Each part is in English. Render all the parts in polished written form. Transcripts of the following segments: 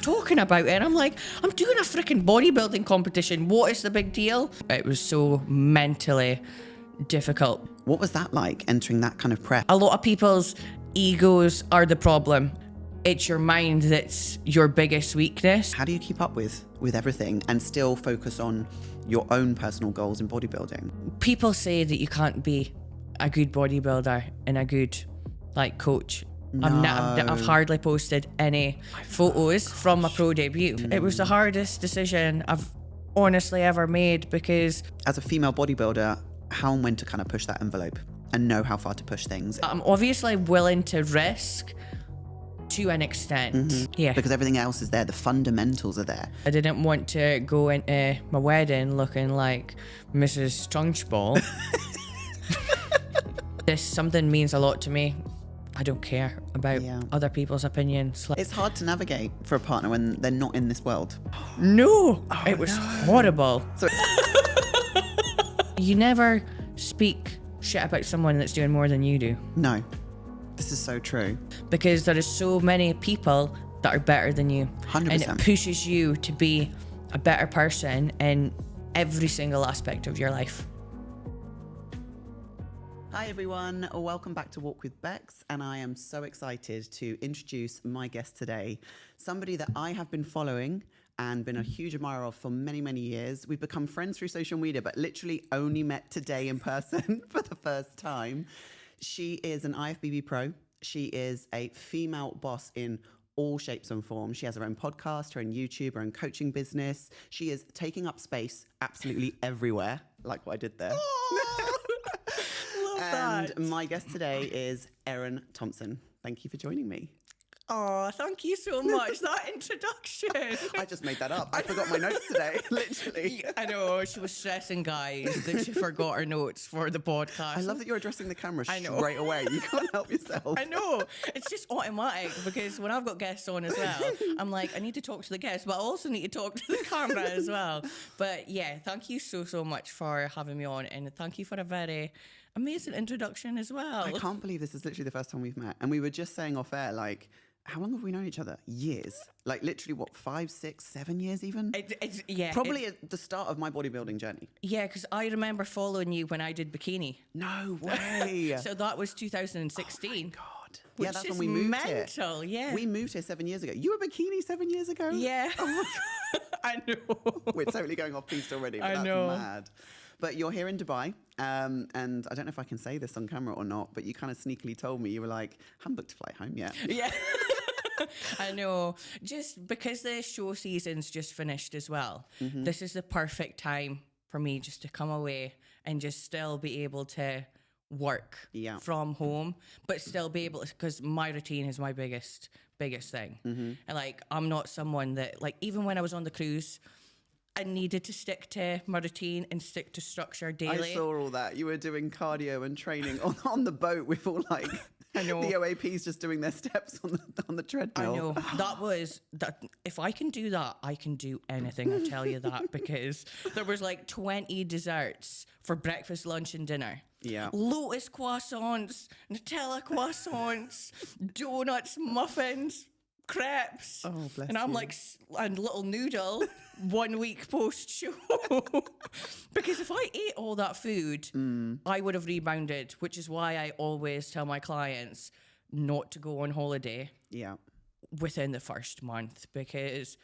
talking about it. And I'm like, I'm doing a freaking bodybuilding competition. What is the big deal? It was so mentally difficult. What was that like, entering that kind of prep? A lot of people's egos are the problem. It's your mind that's your biggest weakness. How do you keep up with everything and still focus on your own personal goals in bodybuilding? People say that you can't be a good bodybuilder and a good coach. No. I've hardly posted any photos from my pro debut. It was the hardest decision I've honestly ever made, because as a female bodybuilder, how and when to kind of push that envelope and know how far to push things? I'm obviously willing to risk to an extent. Yeah. Because everything else is there. The fundamentals are there. I didn't want to go into my wedding looking like Mrs. Trunchbull. This something means a lot to me. I don't care about other people's opinions. It's hard to navigate for a partner when they're not in this world. No, it was horrible. So you never speak shit about someone that's doing more than you do. No, this is so true. Because there is so many people that are better than you. 100%. And it pushes you to be a better person in every single aspect of your life. Hi everyone, welcome back to Walk with Bex, and I am so excited to introduce my guest today, somebody that I have been following and been a huge admirer of for many, many years. We've become friends through social media, but literally only met today in person for the first time. She is an IFBB pro. She is a female boss in all shapes and forms. She has her own podcast, her own YouTube, her own coaching business. She is taking up space absolutely everywhere, like what I did there. And my guest today is Erin Thompson. Thank you for joining me. Oh, thank you so much. That introduction. I just made that up. I forgot my notes today, literally. I know, she was stressing, guys, that she forgot her notes for the podcast. I love that you're addressing the camera straight away. You can't help yourself. I know. It's just automatic, because when I've got guests on as well, I'm like, I need to talk to the guests, but I also need to talk to the camera as well. But yeah, thank you so much for having me on, and thank you for a very amazing introduction as well. I can't believe this is literally the first time we've met. And we were just saying off air, like, how long have we known each other? Years. Like literally what, 5, 6, 7 years even? Probably at the start of my bodybuilding journey. Yeah, because I remember following you when I did bikini. No way. So that was 2016. Oh my God. Which yeah, that's is when we moved mental, here. yeah. We moved here 7 years ago. You were bikini 7 years ago? Yeah. Oh my God. I know. We're totally going off piste already. But I know. That's mad. But you're here in Dubai, and I don't know if I can say this on camera or not, but you kind of sneakily told me, you were like, I haven't booked to fly home yet. Yeah. I know. Just because the show season's just finished as well, this is the perfect time for me just to come away and just still be able to work from home, but still be able to, because my routine is my biggest thing. And I'm not someone that, even when I was on the cruise, I needed to stick to my routine and stick to structure daily. I saw all that. You were doing cardio and training on the boat with all I know. the OAPs just doing their steps on the treadmill. I know. That if I can do that, I can do anything. I'll tell you that, because there was 20 desserts for breakfast, lunch, and dinner. Yeah. Lotus croissants, Nutella croissants, donuts, muffins, crepes. Oh, bless and I'm you. like, a little noodle 1 week post-show. Because if I ate all that food, I would have rebounded, which is why I always tell my clients not to go on holiday within the first month, because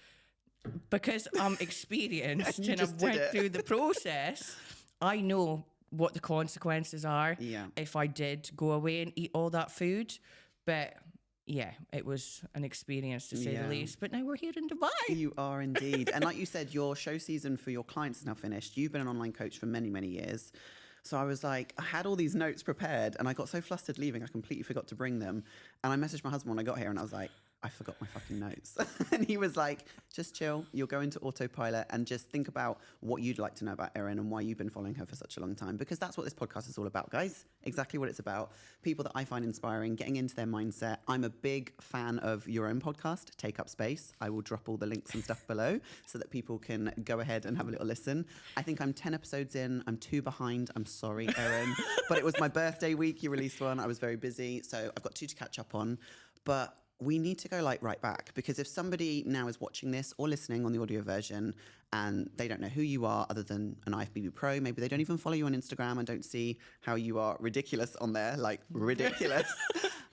I'm experienced and I've went through the process. I know what the consequences are if I did go away and eat all that food. But yeah, it was an experience to say the least. But now we're here in Dubai. You are indeed. And like you said, your show season for your clients is now finished. You've been an online coach for many, many years. So I was like, I had all these notes prepared and I got so flustered leaving, I completely forgot to bring them. And I messaged my husband when I got here and I was like, I forgot my fucking notes. And he was like, just chill. You'll go into autopilot and just think about what you'd like to know about Erin and why you've been following her for such a long time. Because that's what this podcast is all about, guys. Exactly what it's about. People that I find inspiring, getting into their mindset. I'm a big fan of your own podcast, Take Up Space. I will drop all the links and stuff below so that people can go ahead and have a little listen. I think I'm 10 episodes in. I'm 2 behind. I'm sorry, Erin. But it was my birthday week. You released one. I was very busy. So I've got 2 to catch up on. But we need to go like right back, because if somebody now is watching this or listening on the audio version and they don't know who you are other than an IFBB pro, maybe they don't even follow you on Instagram and don't see how you are ridiculous on there, like ridiculous.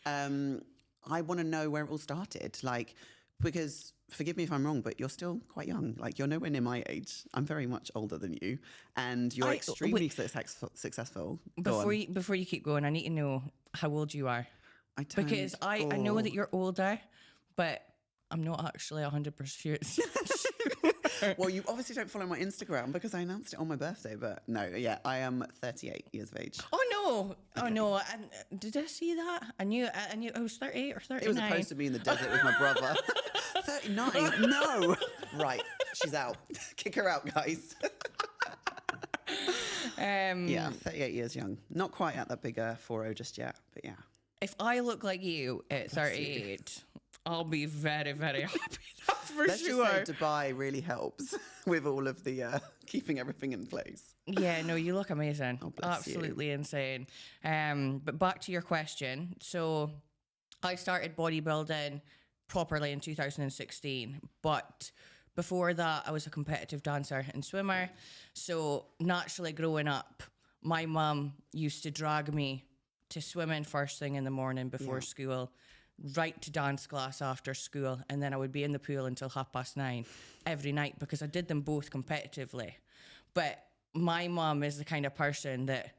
I want to know where it all started, like, because forgive me if I'm wrong, but you're still quite young. Like, you're nowhere near my age. I'm very much older than you, and you're extremely successful. Before you keep going, I need to know how old you are. Because I know that you're older, but I'm not actually 100% sure. Well, you obviously don't follow my Instagram because I announced it on my birthday, but no, yeah, I am 38 years of age. Oh, no. Okay. Oh, no. Did I see that? I knew I was 38 or 39. It was supposed to be in the desert with my brother. 39? No. Right. She's out. Kick her out, guys. Yeah, 38 years young. Not quite at that big 40 just yet, but yeah. If I look like you at 38, I'll be very, very happy. That's for Let's sure. Just say Dubai really helps with all of the keeping everything in place. Yeah, no, you look amazing. Oh, bless Absolutely insane. But back to your question. So I started bodybuilding properly in 2016, but before that I was a competitive dancer and swimmer. So naturally growing up, my mum used to drag me to swimming first thing in the morning before school, right to dance class after school, and then I would be in the pool until 9:30 every night because I did them both competitively. But my mum is the kind of person that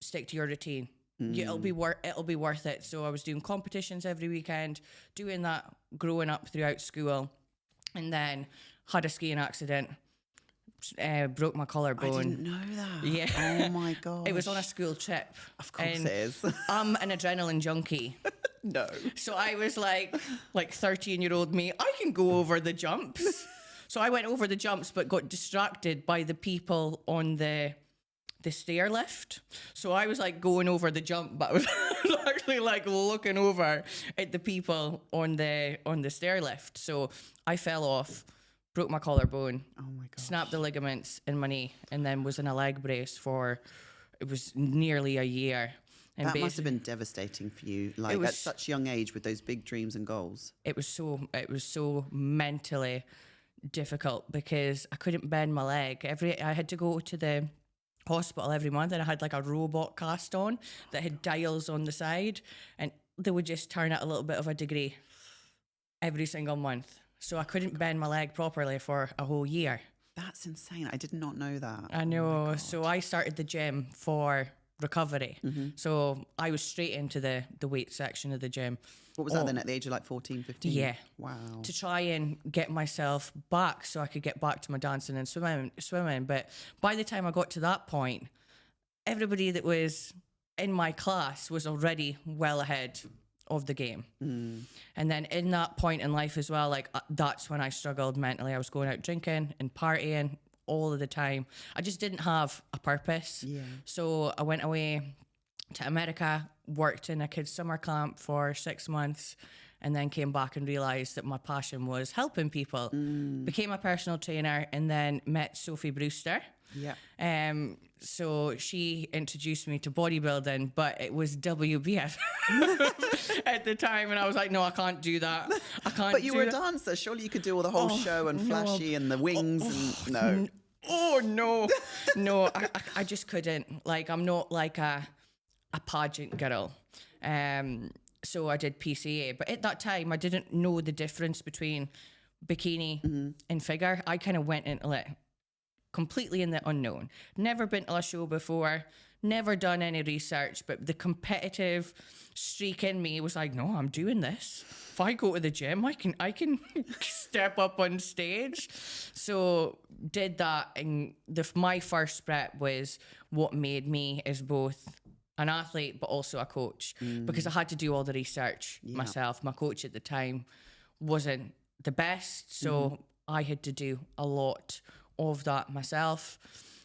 stick to your routine. It'll be worth it. So I was doing competitions every weekend, doing that growing up throughout school, and then had a skiing accident. Broke my collarbone. I didn't know that. Yeah. Oh my god. It was on a school trip. Of course it is. I'm an adrenaline junkie. No. So I was like 13-year-old me, I can go over the jumps. So I went over the jumps but got distracted by the people on the stair lift. So I was like going over the jump, but I was actually like looking over at the people on the stair lift. So I fell off, broke my collarbone, oh my god, snapped the ligaments in my knee, and then was in a leg brace for, it was nearly a year. And that must have been devastating for you, like at such a young age with those big dreams and goals. It was so mentally difficult because I couldn't bend my leg. I had to go to the hospital every month, and I had like a robot cast on that had dials on the side, and they would just turn it a little bit of a degree every single month. So I couldn't bend my leg properly for a whole year. That's insane. I did not know that. I know. So I started the gym for recovery. So I was straight into the weight section of the gym. What was that then, at the age of like 14, 15? Yeah. Wow. To try and get myself back so I could get back to my dancing and swimming. But by the time I got to that point, everybody that was in my class was already well ahead of the game. And then in that point in life as well, like that's when I struggled mentally. I was going out drinking and partying all of the time. I just didn't have a purpose. Yeah. So I went away to America, worked in a kids' summer camp for 6 months, and then came back and realised that my passion was helping people. Became a personal trainer, and then met Sophie Brewster. Yeah. So she introduced me to bodybuilding, but it was WBF at the time, and I was like, no, I can't do that. I can't. But you were a dancer. Surely you could do all the whole show and flashy and the wings and no. Oh no, no, I just couldn't. Like, I'm not like a pageant girl. So I did PCA, but at that time I didn't know the difference between bikini and figure. I kind of went into it completely in the unknown. Never been to a show before, never done any research, but the competitive streak in me was like, no, I'm doing this. If I go to the gym, I can step up on stage. So did that, and my first prep was what made me as both an athlete but also a coach, because I had to do all the research myself. My coach at the time wasn't the best, so I had to do a lot of that myself,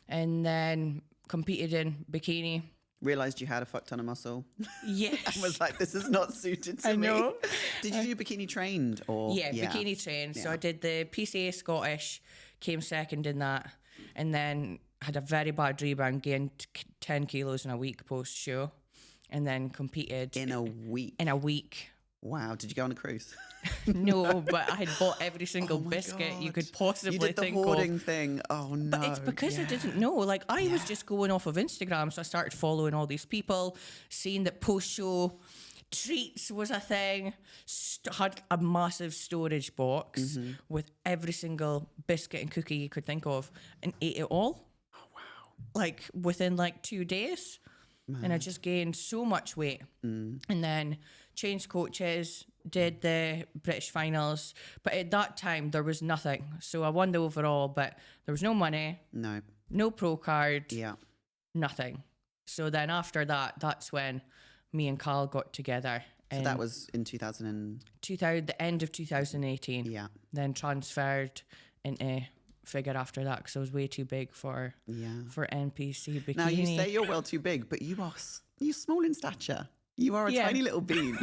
and then competed in bikini. Realised you had a fuck ton of muscle. Yes. And was like, this is not suited to me. I know. Did you do bikini trained or? Yeah, bikini trained. So I did the PCA Scottish, came second in that, and then had a very bad rebound, gained 10 kilos in a week post-show, and then competed. In a week? In a week. Wow. Did you go on a cruise? No, but I had bought every single Oh my biscuit you God. could possibly You did the think hoarding of. thing. Oh no. But it's because I didn't know. Like I was just going off of Instagram, so I started following all these people, seeing that post-show treats was a thing. Had a massive storage box with every single biscuit and cookie you could think of, and ate it all. Oh wow. Like within like 2 days. And I just gained so much weight. And then changed coaches, did the British finals. But at that time, there was nothing. So I won the overall, but there was no money, no pro card, nothing. So then after that, that's when me and Carl got together. So that was in 2000 the end of 2018. Yeah. Then transferred into figure after that because I was way too big for NPC bikini. Now you say you're well too big, but you're small in stature. You are a tiny little bean,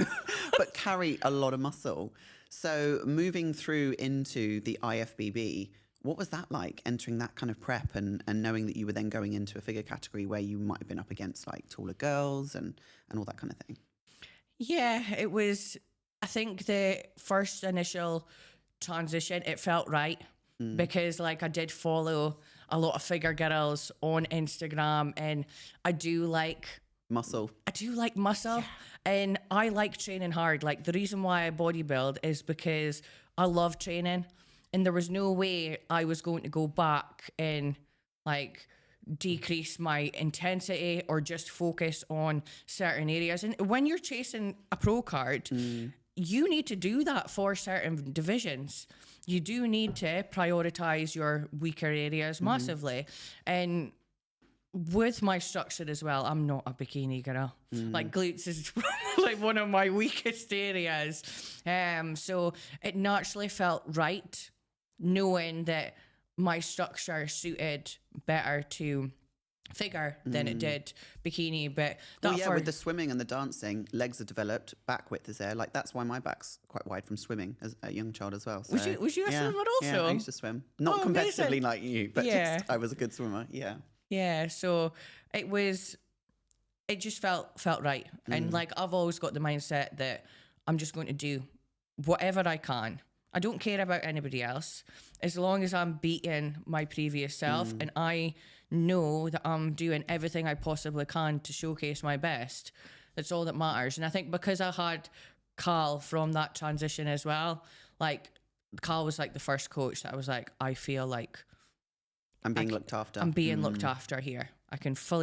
but carry a lot of muscle. So moving through into the IFBB, what was that like, entering that kind of prep and knowing that you were then going into a figure category where you might have been up against like taller girls and all that kind of thing? Yeah, it was, I think the first initial transition, it felt right. Because like I did follow a lot of figure girls on Instagram, and I do like muscle. And I like training hard. Like the reason why I bodybuild is because I love training, and there was no way I was going to go back and like decrease my intensity or just focus on certain areas. And when you're chasing a pro card, you need to do that for certain divisions. You do need to prioritize your weaker areas massively. And with my structure as well, I'm not a bikini girl. Like glutes is like one of my weakest areas. So it naturally felt right knowing that my structure suited better to figure than it did bikini. But with the swimming and the dancing, legs are developed, back width is there. Like that's why my back's quite wide from swimming as a young child as well. So, was you a swimmer also? Yeah, I used to swim. Not competitively amazing. Like you, but just, I was a good swimmer. Yeah. Yeah. So it just felt right. And like I've always got the mindset that I'm just going to do whatever I can. I don't care about anybody else as long as I'm beating my previous self and I know that I'm doing everything I possibly can to showcase my best. That's all that matters. And I think because I had Carl from that transition as well, like Carl was like the first coach that I was like, I feel like I'm being looked after. I'm being looked after here. I can full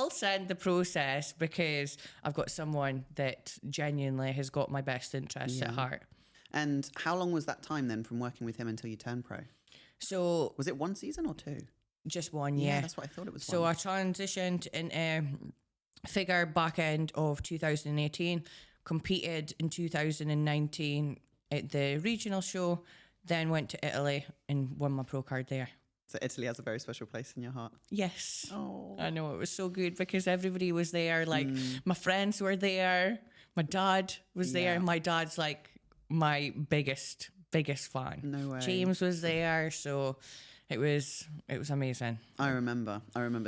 send the process because I've got someone that genuinely has got my best interests at heart. And how long was that time then from working with him until you turned pro? So was it 1 season or 2? Just one, yeah. That's what I thought it was. So I transitioned in figure back end of 2018, competed in 2019 at the regional show, then went to Italy and won my pro card there. So Italy has a very special place in your heart. Yes. Oh, I know, it was so good because everybody was there. Like my friends were there. My dad was there. My dad's like my biggest fan. No way. James was there. So it was amazing. I remember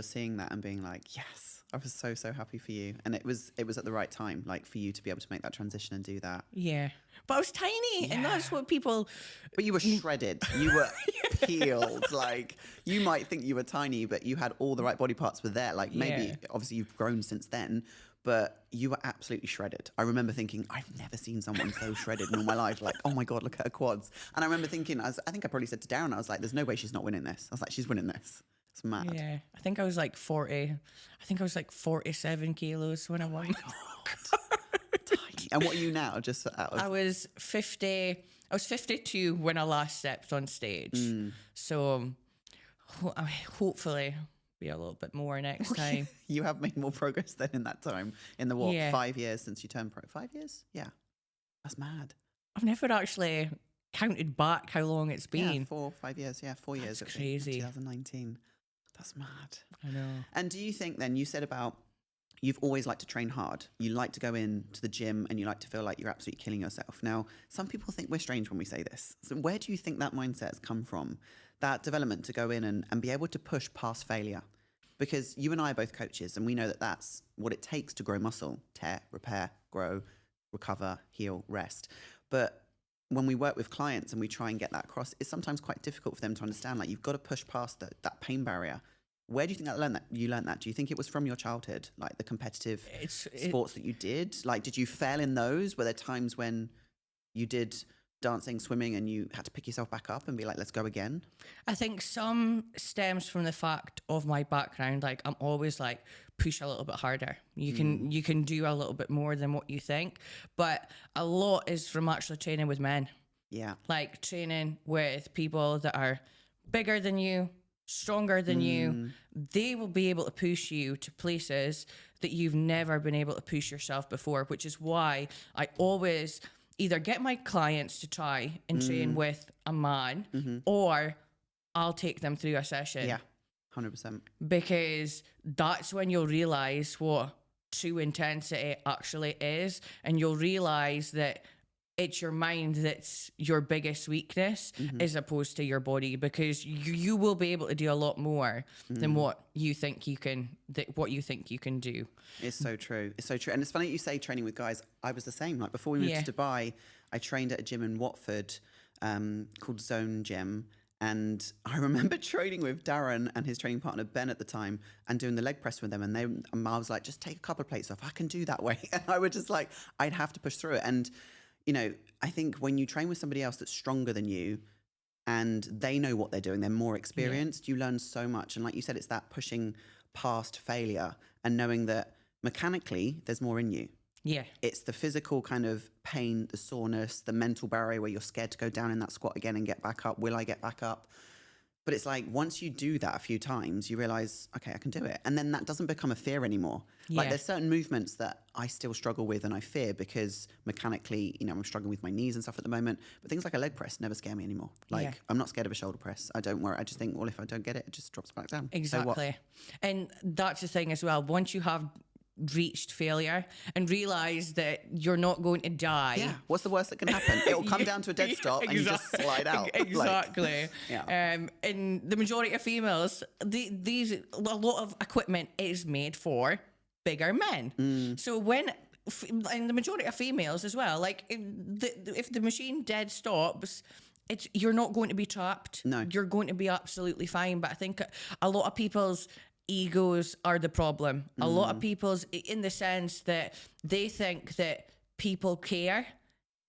seeing that and being like, yes. I was so happy for you. And it was at the right time, like for you to be able to make that transition and do that. Yeah. But I was tiny and that's what people... But you were shredded. You were peeled. Like you might think you were tiny, but you had all the right body parts were there. Like maybe, obviously you've grown since then, but you were absolutely shredded. I remember thinking, I've never seen someone so shredded in all my life. Like, oh my God, look at her quads. And I remember thinking, I think I probably said to Darren, I was like, there's no way she's not winning this. I was like, she's winning this. It's mad. Yeah. I think I was like 47 kilos when I won. Tiny. And what are you now? Just out of... I was 52 when I last stepped on stage. So hopefully be a little bit more next time. You have made more progress then in that time. In the 5 years since you turned pro? 5 years? Yeah. That's mad. I've never actually counted back how long it's been. Yeah, 4 or 5 years. Yeah, 4 years. That's crazy. 2019. That's mad. I know. And do you think then, you said about you've always liked to train hard. You like to go in to the gym and you like to feel like you're absolutely killing yourself. Now, some people think we're strange when we say this. So where do you think that mindset has come from? That development to go in and be able to push past failure? because you and I are both coaches and we know that that's what it takes to grow muscle: tear, repair, grow, recover, heal, rest. But when we work with clients and we try and get that across, it's sometimes quite difficult for them to understand, like, you've got to push past that pain barrier. Where do you think you learned that? Do you think it was from your childhood, like the competitive sports that you did? Like, did you fail in those? Were there times when you did dancing, swimming, and you had to pick yourself back up and be like, let's go again? I think some stems from the fact of my background. Like, I'm always like, push a little bit harder. You can do a little bit more than what you think. But a lot is from actually training with men. Yeah. Like training with people that are bigger than you, stronger than you. They will be able to push you to places that you've never been able to push yourself before, which is why I always either get my clients to try and train with a man, or I'll take them through a session. Yeah, 100%. Because that's when you'll realize what true intensity actually is, and you'll realize that it's your mind that's your biggest weakness as opposed to your body, because you will be able to do a lot more than what you think you can do. It's so true. It's so true. And it's funny that you say training with guys. I was the same. Like, before we moved to Dubai, I trained at a gym in Watford called Zone Gym. And I remember training with Darren and his training partner, Ben, at the time, and doing the leg press with them. And I was like, just take a couple of plates off. I can do that way. And I would just like, I'd have to push through it. And you know, I think when you train with somebody else that's stronger than you and they know what they're doing, they're more experienced, you learn so much. And like you said, it's that pushing past failure and knowing that mechanically there's more in you. Yeah. It's the physical kind of pain, the soreness, the mental barrier where you're scared to go down in that squat again and get back up. Will I get back up? But it's like, once you do that a few times, you realize, okay, I can do it. And then that doesn't become a fear anymore. Yeah. Like, there's certain movements that I still struggle with and I fear because mechanically, you know, I'm struggling with my knees and stuff at the moment. But things like a leg press never scare me anymore. Like, I'm not scared of a shoulder press. I don't worry. I just think, well, if I don't get it, it just drops back down. Exactly. So and that's the thing as well. Once you have reached failure and realize that you're not going to die. Yeah. What's the worst that can happen? It will come down to a dead stop and you just slide out. Exactly. And the majority of females, a lot of equipment is made for bigger men. So and the majority of females as well, like if the machine dead stops, you're not going to be trapped. No. You're going to be absolutely fine. But I think a lot of people's egos are the problem. A lot of people's, in the sense that they think that people care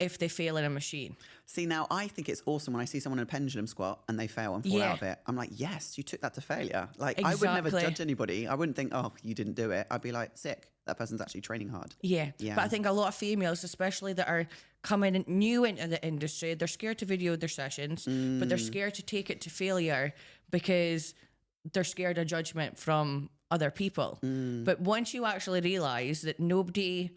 if they fail in a machine. See, now I think it's awesome when I see someone in a pendulum squat and they fail and fall out of it. I'm like, yes, you took that to failure. Like, I would never judge anybody. I wouldn't think, oh, you didn't do it. I'd be like, sick. That person's actually training hard. Yeah. But I think a lot of females, especially that are coming new into the industry, they're scared to video their sessions, but they're scared to take it to failure because they're scared of judgment from other people. But once you actually realize that nobody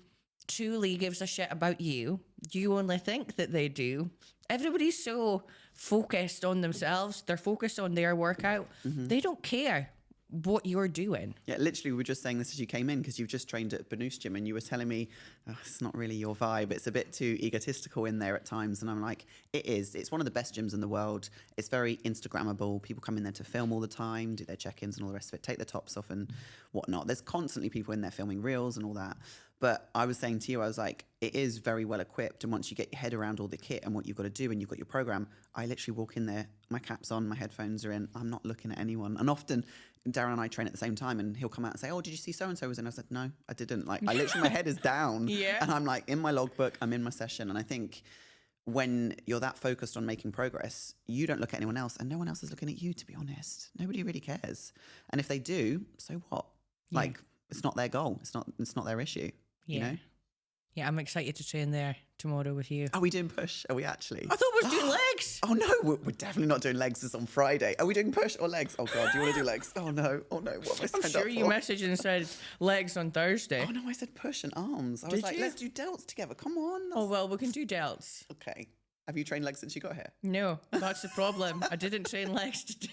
truly gives a shit about you, you only think that they do. Everybody's so focused on themselves. They're focused on their workout. They don't care what you're doing. Yeah, literally, we were just saying this as you came in, because you've just trained at Benoist Gym and you were telling me, oh, it's not really your vibe. It's a bit too egotistical in there at times. And I'm like, it is. It's one of the best gyms in the world. It's very Instagrammable. People come in there to film all the time, do their check-ins and all the rest of it, take their tops off and whatnot. There's constantly people in there filming reels and all that. But I was saying to you, I was like, it is very well equipped. And once you get your head around all the kit and what you've got to do and you've got your program, I literally walk in there, my cap's on, my headphones are in, I'm not looking at anyone. And often Darren and I train at the same time and he'll come out and say, oh, did you see so-and-so was in? I said, no, I didn't. Like, I literally, my head is down. And I'm like in my logbook, I'm in my session. And I think when you're that focused on making progress, you don't look at anyone else and no one else is looking at you, to be honest. Nobody really cares. And if they do, so what? Like, it's not their goal. It's not their issue. You know? Yeah, I'm excited to train there tomorrow with you. Are we doing push? Are we actually? I thought we were doing legs. Oh, no, we're definitely not doing legs. This on Friday. Are we doing push or legs? Oh, God, do you want to do legs? Oh, no. Oh, no. What have I signed up for? I'm sure you messaged and said legs on Thursday. Oh, no, I said push and arms. I was like, let's do delts together. Come on. Oh, well, we can do delts. Okay. Have you trained legs since you got here? No, that's the problem. I didn't train legs today.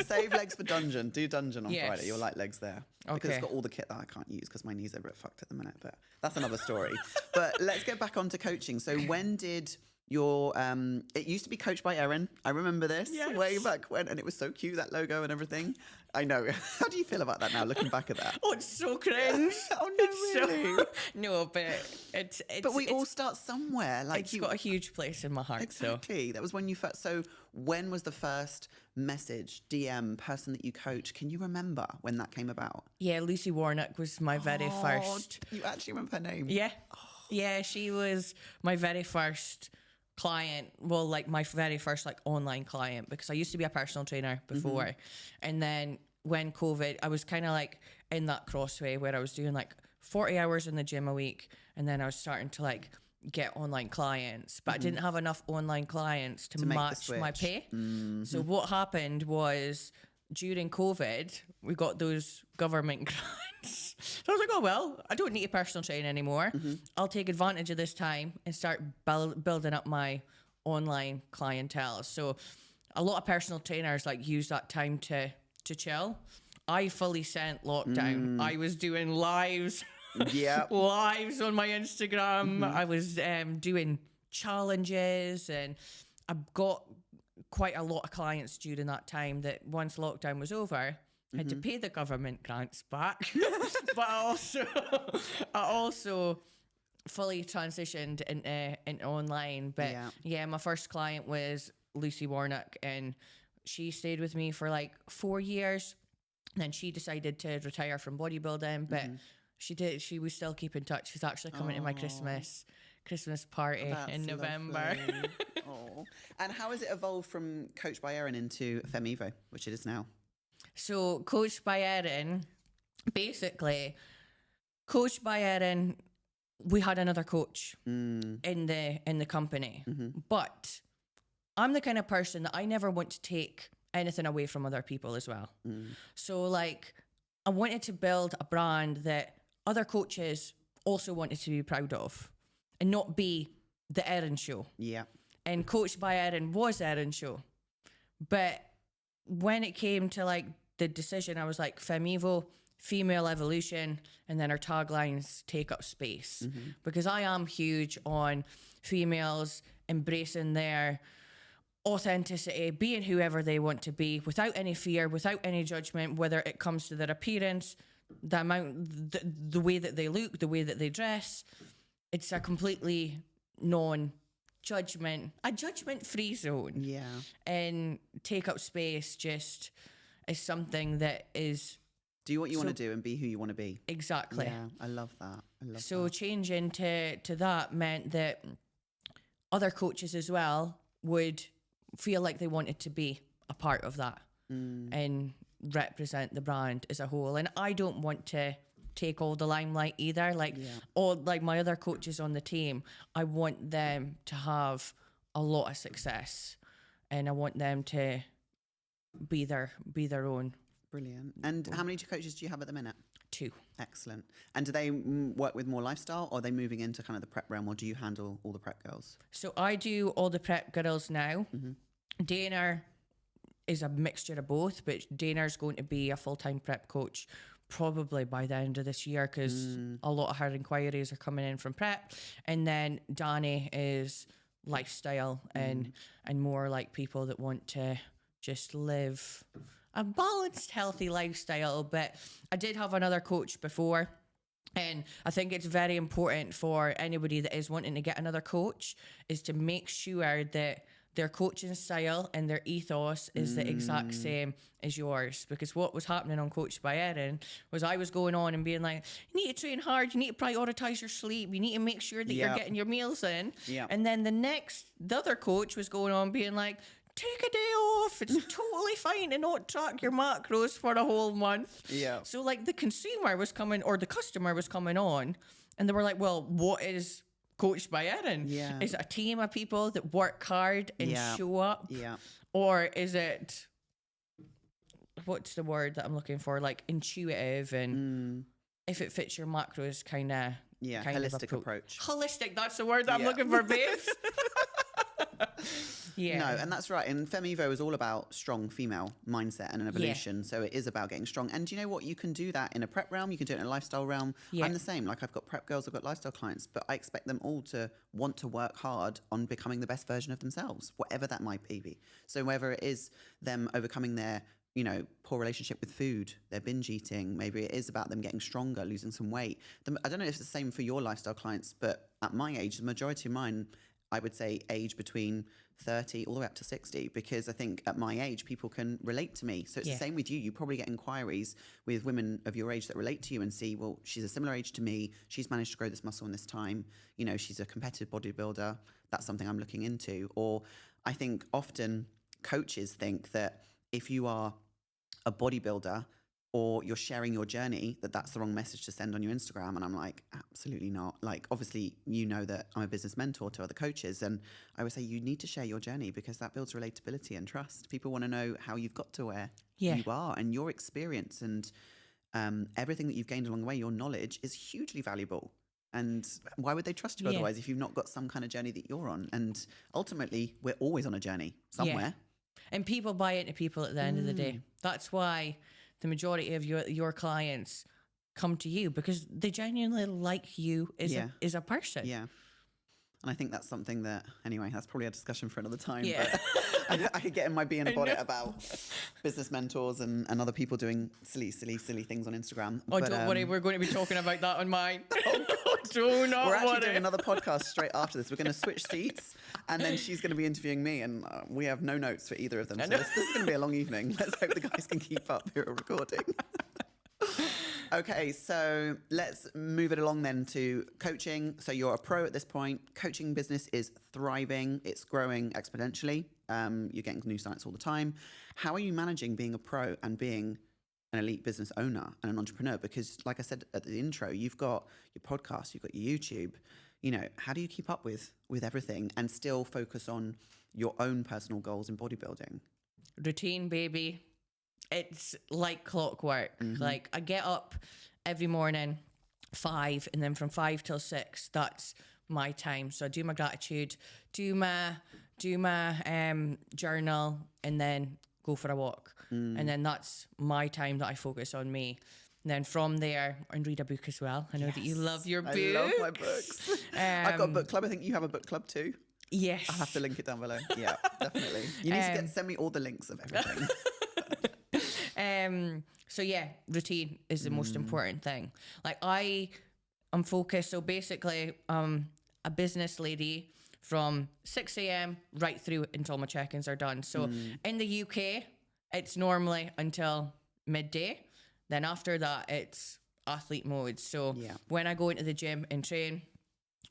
Save legs for dungeon. Do dungeon on Friday. You'll like legs there. Okay. Because it's got all the kit that I can't use because my knees are a bit fucked at the minute. But that's another story. But let's get back onto coaching. So when did it used to be coached by Erin. I remember this way back when, and it was so cute, that logo and everything. I know. How do you feel about that now, looking back at that? Oh, it's so cringe. Oh, no, really? No, but it's. But we all start somewhere. Like, it's got a huge place in my heart. Exactly. That was when you first. So when was the first message, DM, person that you coach? Can you remember when that came about? Yeah, Lucy Warnock was my very first. You actually remember her name? Yeah. Yeah, she was my very first client. Well, like my very first like online client, because I used to be a personal trainer before. And then when COVID, I was kind of like in that crossway where I was doing like 40 hours in the gym a week. And then I was starting to like get online clients, but I didn't have enough online clients to match my pay. So what happened was during COVID, we got those government grants. So I was like, oh, well, I don't need a personal trainer anymore. I'll take advantage of this time and start building up my online clientele. So a lot of personal trainers like use that time to chill. I fully sent lockdown. I was doing lives. Lives on my Instagram. I was doing challenges, and I've got quite a lot of clients during that time that once lockdown was over, I had to pay the government grants back. But I also fully transitioned into online. But yeah, my first client was Lucy Warnock, and she stayed with me for like 4 years. And then she decided to retire from bodybuilding, but she we still keep in touch. She's actually coming to my Christmas party in November. And how has it evolved from Coached by Erin into FemEvo, which it is now? So Coached by Erin, basically, Coached by Erin, we had another coach in the company, but I'm the kind of person that I never want to take anything away from other people as well. So like, I wanted to build a brand that other coaches also wanted to be proud of and not be the Erin show. Yeah. And Coached by Erin was Erin's show. But when it came to like the decision, I was like, FemEvo, female evolution, and then our taglines take up space. Because I am huge on females embracing their authenticity, being whoever they want to be, without any fear, without any judgment, whether it comes to their appearance, the way that they look, the way that they dress. It's a completely non-judgment, a judgment-free zone. Yeah. And take up space just is something that is... Do what you want to do and be who you want to be. Exactly. Yeah, I love that. So changing to that meant that other coaches as well would feel like they wanted to be a part of that and represent the brand as a whole. And I don't want to take all the limelight either. Like all like my other coaches on the team, I want them to have a lot of success, and I want them to be their own. Brilliant. And how many coaches do you have at the minute? 2. Excellent. And do they work with more lifestyle, or are they moving into kind of the prep realm, or do you handle all the prep girls? So I do all the prep girls now. Dana is a mixture of both, but Dana's going to be a full-time prep coach probably by the end of this year, because a lot of her inquiries are coming in from prep. And then Danny is lifestyle and more like people that want to just live a balanced, healthy lifestyle. But I did have another coach before, and I think it's very important for anybody that is wanting to get another coach is to make sure that their coaching style and their ethos is the exact same as yours. Because what was happening on Coached by Erin was I was going on and being like, you need to train hard, you need to prioritize your sleep, you need to make sure that you're getting your meals in. And then the other coach was going on being like, take a day off. It's totally fine to not track your macros for a whole month. So like the consumer was coming, or the customer was coming on, and they were like, well, what is Coached by Erin? Is it a team of people that work hard and show up? Or is it, what's the word that I'm looking for? Like intuitive, and if it fits your macros, kind of holistic approach. Holistic, that's the word that I'm looking for, babes. Yeah. No, and that's right. And Femivo is all about strong female mindset and an evolution. So it is about getting strong. And do you know what? You can do that in a prep realm. You can do it in a lifestyle realm. Yeah. I'm the same. Like I've got prep girls, I've got lifestyle clients, but I expect them all to want to work hard on becoming the best version of themselves, whatever that might be. So whether it is them overcoming their poor relationship with food, their binge eating, maybe it is about them getting stronger, losing some weight. I don't know if it's the same for your lifestyle clients, but at my age, the majority of mine, I would say age between 30 all the way up to 60, because I think at my age, people can relate to me. So it's the same with you. You probably get inquiries with women of your age that relate to you and see, well, she's a similar age to me. She's managed to grow this muscle in this time. She's a competitive bodybuilder. That's something I'm looking into. Or I think often coaches think that if you are a bodybuilder or you're sharing your journey, that's the wrong message to send on your Instagram. And I'm like, absolutely not. Like, obviously, that I'm a business mentor to other coaches. And I would say you need to share your journey because that builds relatability and trust. People want to know how you've got to where you are, and your experience and everything that you've gained along the way, your knowledge is hugely valuable. And why would they trust you otherwise if you've not got some kind of journey that you're on? And ultimately, we're always on a journey somewhere. And people buy into people at the end of the day. That's why the majority of your clients come to you, because they genuinely like you as a person. Yeah. And I think that's something that, anyway, that's probably a discussion for another time. Yeah. But I could get in my bee in a bonnet about business mentors and other people doing silly things on Instagram. Oh, but, don't worry, we're going to be talking about that on mine. Do not We're actually doing another podcast straight after this. We're going to switch seats, and then she's going to be interviewing me, and we have no notes for either of them. So this is going to be a long evening. Let's hope the guys can keep up here at recording. Okay, so let's move it along then to coaching. So you're a pro at this point. Coaching business is thriving. It's growing exponentially. You're getting new clients all the time. How are you managing being a pro and being an elite business owner and an entrepreneur? Because like I said at the intro, you've got your podcast, you've got your YouTube. How do you keep up with everything and still focus on your own personal goals in bodybuilding? Routine, baby. It's like clockwork. Like I get up every morning, 5, and then from 5 till 6, that's my time. So I do my gratitude, do my journal, and then go for a walk. And then that's my time that I focus on me. And then from there, and read a book as well. I know that you love your book. I love my books. I've got a book club. I think you have a book club too. Yes. I'll have to link it down below. Yeah, definitely. You need to send me all the links of everything. So yeah, routine is the most important thing. Like I'm focused. So basically, a business lady from 6 a.m. right through until my check-ins are done. So in the UK, it's normally until midday. Then after that, it's athlete mode. So when I go into the gym and train,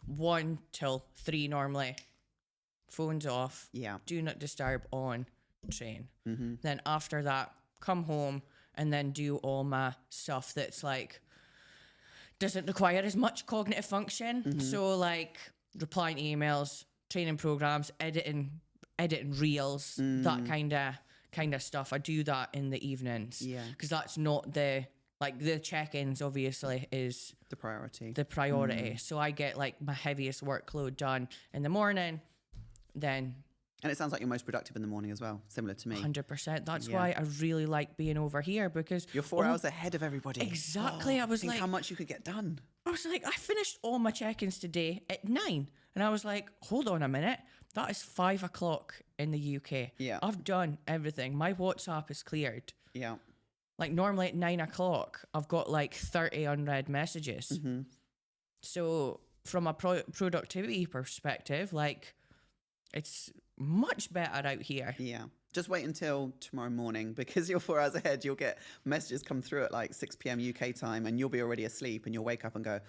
1 till 3 normally, phones off. Yeah. Do not disturb on, train. Then after that, come home and then do all my stuff that's like doesn't require as much cognitive function. So like replying to emails, training programs, editing reels, that kind of stuff. I do that in the evenings. Yeah. Because that's not the check-ins obviously is the priority. So I get like my heaviest workload done in the morning, then. And it sounds like you're most productive in the morning as well, similar to me. 100%. That's why I really like being over here, because you're 4 hours ahead of everybody. Exactly. I was think like, how much you could get done. I was like, I finished all my check-ins today at 9. And I was like, hold on a minute. That is 5 o'clock in the UK. Yeah. I've done everything. My WhatsApp is cleared. Yeah. Like normally at 9 o'clock, I've got like 30 unread messages. So from a productivity perspective, like it's much better out here. Yeah. Just wait until tomorrow morning, because you're 4 hours ahead. You'll get messages come through at like 6 p.m. UK time, and you'll be already asleep, and you'll wake up and go,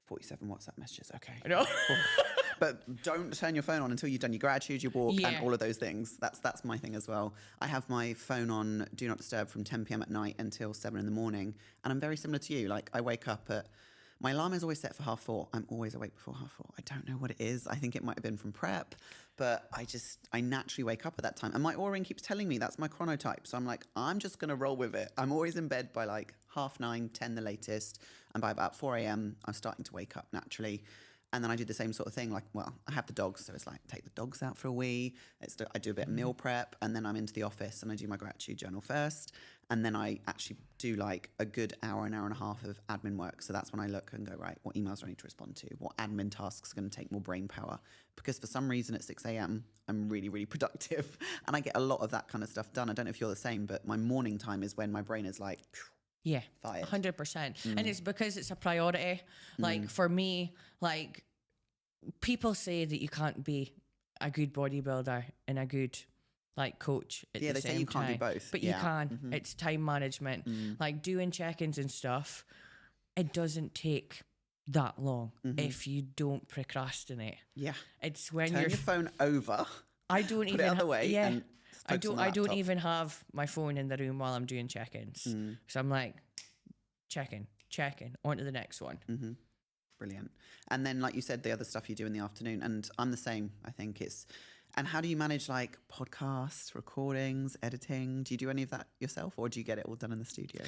47 WhatsApp messages. Okay. I know. But don't turn your phone on until you've done your gratitude, your walk, and all of those things. That's my thing as well. I have my phone on Do Not Disturb from 10 p.m. at night until 7 in the morning. And I'm very similar to you. Like I wake up at, my alarm is always set for 4:30. I'm always awake before 4:30. I don't know what it is. I think it might have been from prep, but I naturally wake up at that time. And my Oura ring keeps telling me that's my chronotype. So I'm like, I'm just going to roll with it. I'm always in bed by like 9:30, 10 the latest. And by about 4 a.m., I'm starting to wake up naturally. And then I do the same sort of thing. Like, well, I have the dogs, so it's like take the dogs out for a wee. I do a bit of meal prep, and then I'm into the office and I do my gratitude journal first. And then I actually do like a good hour and a half of admin work. So that's when I look and go, right, what emails do I need to respond to? What admin tasks are going to take more brain power? Because for some reason at 6 a.m., I'm really, really productive. And I get a lot of that kind of stuff done. I don't know if you're the same, but my morning time is when my brain is like, yeah, fired. 100%. And it's because it's a priority. Like for me, like people say that you can't be a good bodybuilder and a good like coach at the they same say you can't time. do both. But you can. It's time management. Like doing check-ins and stuff, it doesn't take that long if you don't procrastinate. Yeah. It's when Turn your phone over. I don't put even it out of the way. yeah. And I don't even have my phone in the room while I'm doing check-ins. So I'm like, checking, on to the next one. Brilliant. And then, like you said, the other stuff you do in the afternoon, and I'm the same. I think it's, and how do you manage like podcasts, recordings, editing? Do you do any of that yourself, or do you get it all done in the studio?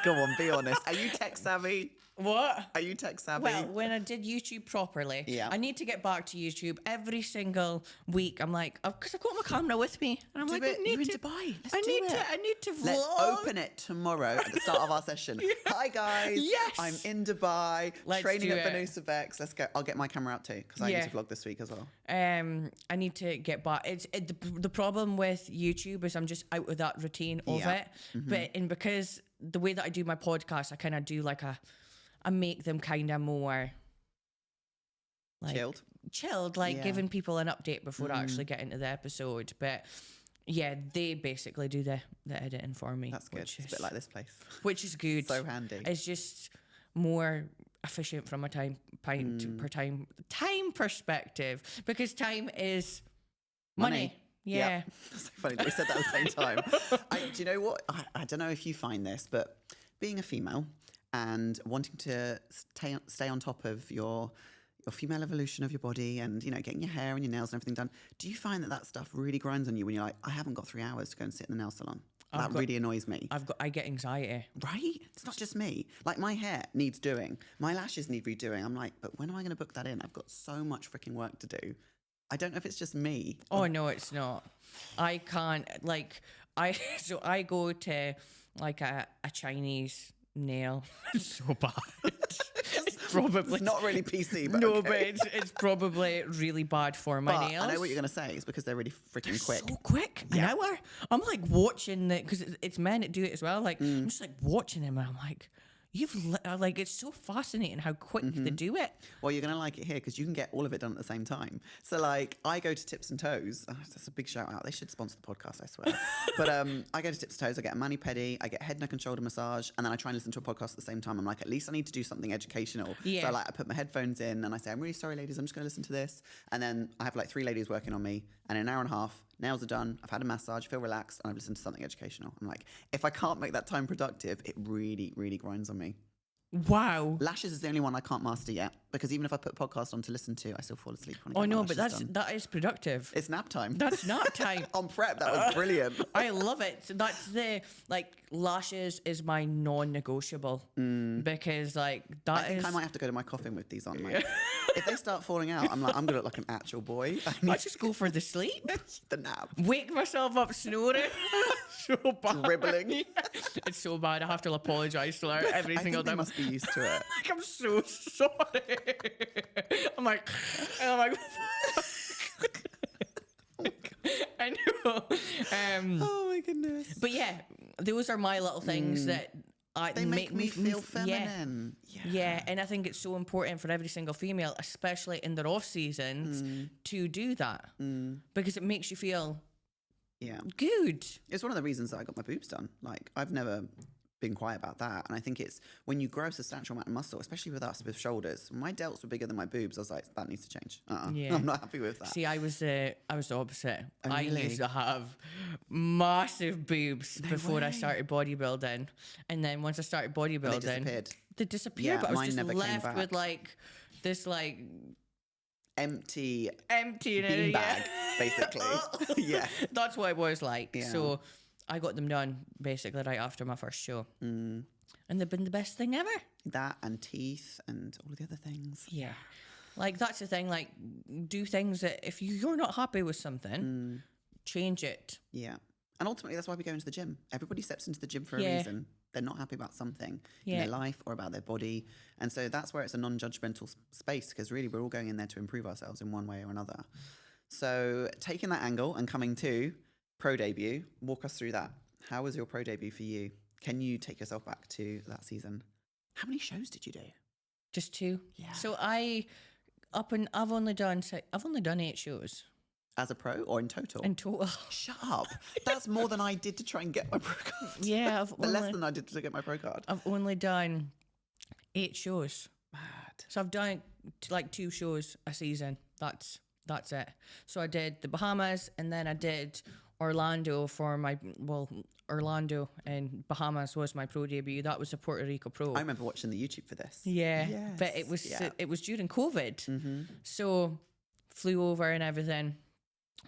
Go on, be honest. Are you tech savvy? What? Are you tech savvy? Well, when I did YouTube properly, I need to get back to YouTube every single week. I'm like, because I've got my camera with me, and I'm like, You're in Dubai. Let's I do need it. to. I need to vlog. Let's open it tomorrow at the start of our session. Hi guys. Yes. I'm in Dubai, Let's training do at it. FITNESSBEX. Let's go. I'll get my camera out too because I need to vlog this week as well. I need to get back. The problem with YouTube is I'm just out of that routine of it. But because the way that I do my podcast, I kind of do like I make them kind of more like chilled, like giving people an update before I actually get into the episode. But yeah, they basically do the editing for me. That's good. It's a bit like this place. Which is good. So handy. It's just more efficient from a time perspective, because time is money. Yeah. It's so funny that we said that at the same time. Do you know what? I don't know if you find this, but being a female and wanting to stay on top of your female evolution of your body and, you know, getting your hair and your nails and everything done, do you find that stuff really grinds on you when you're like, I haven't got 3 hours to go and sit in the nail salon? That really annoys me. I get anxiety. Right? It's not just me. Like, my hair needs doing. My lashes need redoing. I'm like, but when am I going to book that in? I've got so much freaking work to do. I don't know if it's just me. Oh, no, it's not. I can't, like, so I go to, like, a Chinese nail. It's so bad. It's not really PC, but no, okay. but it's probably really bad for my nails. I know what you're going to say. It's because they're really freaking quick. So quick. An hour. I'm like watching the, because it's men that do it as well. Like I'm just like watching them, and I'm like, like it's so fascinating how quick they do it. Well, you're going to like it here because you can get all of it done at the same time. So, like, I go to Tips and Toes. Oh, that's a big shout out. They should sponsor the podcast, I swear. But I go to Tips and Toes. I get a mani-pedi. I get head, neck, and shoulder massage. And then I try and listen to a podcast at the same time. I'm like, at least I need to do something educational. Yeah. So, like, I put my headphones in and I say, I'm really sorry, ladies. I'm just going to listen to this. And then I have like 3 ladies working on me. And in an hour and a half, nails are done. I've had a massage, feel relaxed, and I've listened to something educational. I'm like, if I can't make that time productive, it really, really grinds on me. Wow. Lashes is the only one I can't master yet, because even if I put podcasts on to listen to, I still fall asleep when I get Oh my no, but lashes that is productive. It's nap time. That's nap time. On prep, that was brilliant. I love it. So that's the, like, lashes is my non-negotiable because, like, I think I might have to go to my coffin with these on. Like, if they start falling out, I'm like, I'm gonna look like an actual boy. I just go for the sleep. The nap. Wake myself up snoring. So bad. Dribbling. Yeah. It's so bad. I have to apologise to her every single I think they time. must be used to it. Like, I'm so sorry. I'm like, I know. Oh my goodness. But yeah, those are my little things that They make me feel feminine. Yeah, and I think it's so important for every single female, especially in their off seasons, to do that because it makes you feel good. It's one of the reasons that I got my boobs done. Like, I've never been quiet about that, and I think it's when you grow a substantial amount of muscle, especially with us with shoulders. When my delts were bigger than my boobs, I was like, that needs to change. I'm not happy with that. See, I was the opposite. Oh, I really? used to have massive boobs before I started bodybuilding, and then once I started bodybuilding, they disappeared. Yeah, but I was mine just never came left back. with like this empty beanbag, basically. Yeah, that's what it was like. Yeah. So I got them done basically right after my first show, and they've been the best thing ever. that and teeth and all of the other things. Yeah. Like, that's the thing. Like, do things that if you're not happy with something, change it. Yeah. And ultimately, that's why we go into the gym. Everybody steps into the gym for a Yeah. reason. They're not happy about something in Yeah. their life or about their body. And so that's where it's a non-judgmental space, because really we're all going in there to improve ourselves in one way or another. So taking that angle and coming to pro debut, walk us through that. How was your pro debut for you? Can you take yourself back to that season? How many shows did you do? Just 2. Yeah. So I've only done 8 shows As a pro or in total? in total. Shut up. That's more than I did to try and get my pro card. Yeah, But less than I did to get my pro card. I've only done 8 shows. Mad. So I've done like 2 shows a season. That's it. So I did the Bahamas, and then I did Orlando for Orlando and Bahamas was my pro debut. That was a Puerto Rico pro. I remember watching the YouTube for this. Yeah, Yes. but it was during COVID, so flew over and everything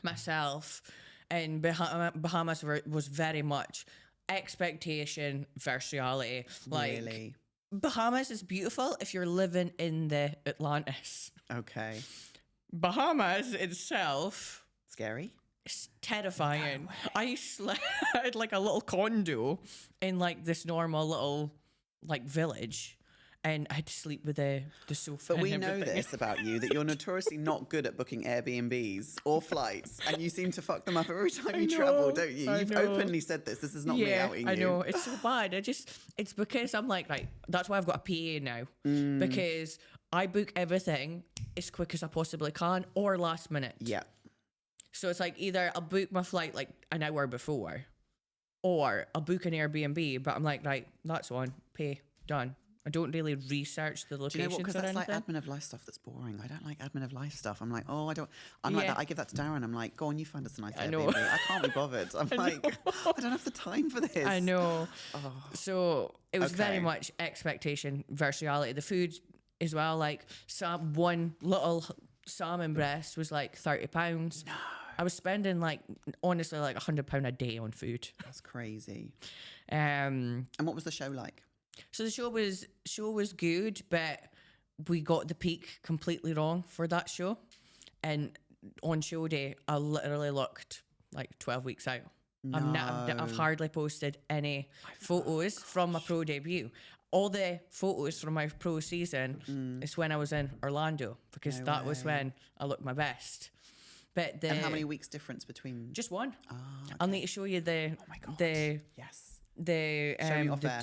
myself, and Bahamas was very much expectation versus reality. Like, Really? Bahamas is beautiful if you're living in the Atlantis. Okay. Bahamas itself, Scary? it's terrifying. I slept like a little condo in like this normal little like village, and I had to sleep with the sofa. But we and know everything. this about you, that you're notoriously not good at booking Airbnbs or flights, and you seem to fuck them up every time you travel, don't you? I You've know. openly said this. This is not me outing you. I know. It's so bad. It's because I'm like, right, that's why I've got a PA now. Because I book everything as quick as I possibly can or last minute. Yeah. So it's like either I'll book my flight like an hour before, or I'll book an Airbnb, but I'm like, right, that's on, pay, done. I don't really research the Do you locations know what? Because or that's anything. like admin of life stuff that's boring. I don't like admin of life stuff. I'm like, oh, I'm like Yeah. that. I give that to Darren. I'm like, go on, you find us a nice I Airbnb. know. I can't be bothered. I'm like, I don't have the time for this. I know. So it was very Okay. much expectation versus reality. The food as well, like one little salmon breast was like £30. No. I was spending like honestly like £100 a day on food. That's crazy. Um, And what was the show like? so the show was good, but we got the peak completely wrong for that show. And on show day, I literally looked like 12 weeks out. I've hardly posted any photos from my pro debut. All the photos from my pro season is when I was in Orlando, because that was when I looked my best. But And how many weeks difference between? Just one. Okay. I'll need to show you Oh my God. Yes. the me off air.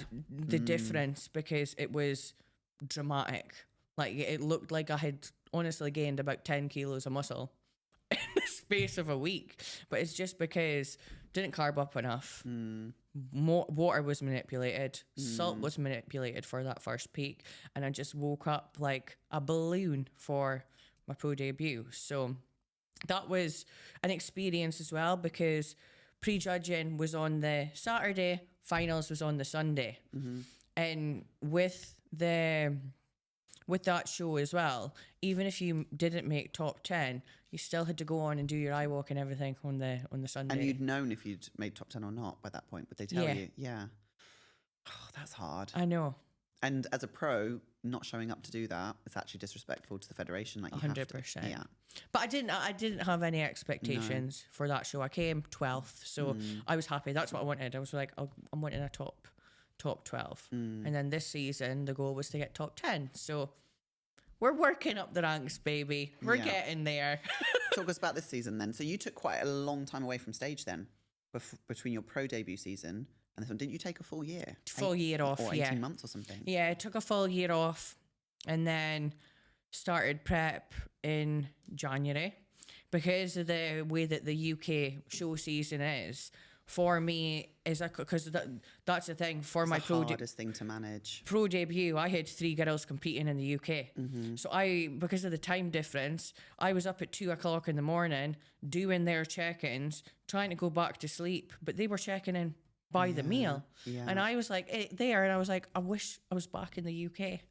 difference, because it was dramatic. Like, it looked like I had honestly gained about 10 kilos of muscle in the space of a week. But it's just because didn't carb up enough. More water was manipulated, salt was manipulated for that first peak, and I just woke up like a balloon for my pro debut. So that was an experience as well, because prejudging was on the Saturday, finals was on the Sunday. And with that show as well, even if you didn't make top 10, you still had to go on and do your eye walk and everything on the Sunday. And you'd known if you'd made top 10 or not by that point, would they tell Yeah. you? Yeah. Oh, that's hard. I know. And as a pro, not showing up to do that is actually disrespectful to the federation. Like, you have to. 100%. Yeah. But I didn't have any expectations for that show. I came 12th, so I was happy. That's what I wanted. I was like, I'm wanting a top 12. And then this season, the goal was to get top 10. So we're working up the ranks, baby. We're Yeah. getting there. Talk us about this season then. So you took quite a long time away from stage then, between your pro debut season and this one. Didn't you take a full year? Full year off, or 18 yeah. months or something? Yeah, I took a full year off and then started prep in January. Because of the way that the UK show season is, for me, because that's the thing for my It's the hardest thing to manage. pro debut, I had 3 girls competing in the UK. So because of the time difference, I was up at 2:00 in the morning doing their check-ins, trying to go back to sleep, but they were checking in by the meal. Yeah. And I was like there, and I was like, I wish I was back in the UK.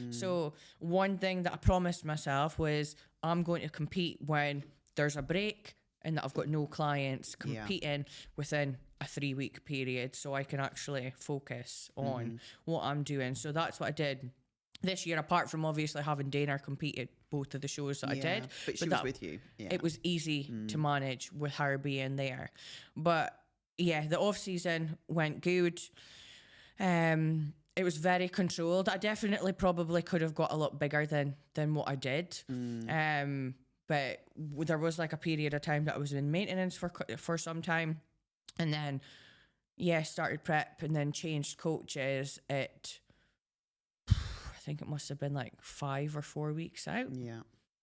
So one thing that I promised myself was I'm going to compete when there's a break and that I've got no clients competing within a 3-week period, so I can actually focus on what I'm doing. So that's what I did this year, apart from obviously having Dana compete at both of the shows that I did. But she was with you. Yeah. It was easy to manage with her being there. But yeah, the off season went good. It was very controlled. I definitely probably could have got a lot bigger than what I did. But there was like a period of time that I was in maintenance for some time. And then, started prep and then changed coaches at, I think it must have been like 5 or 4 weeks out. Yeah.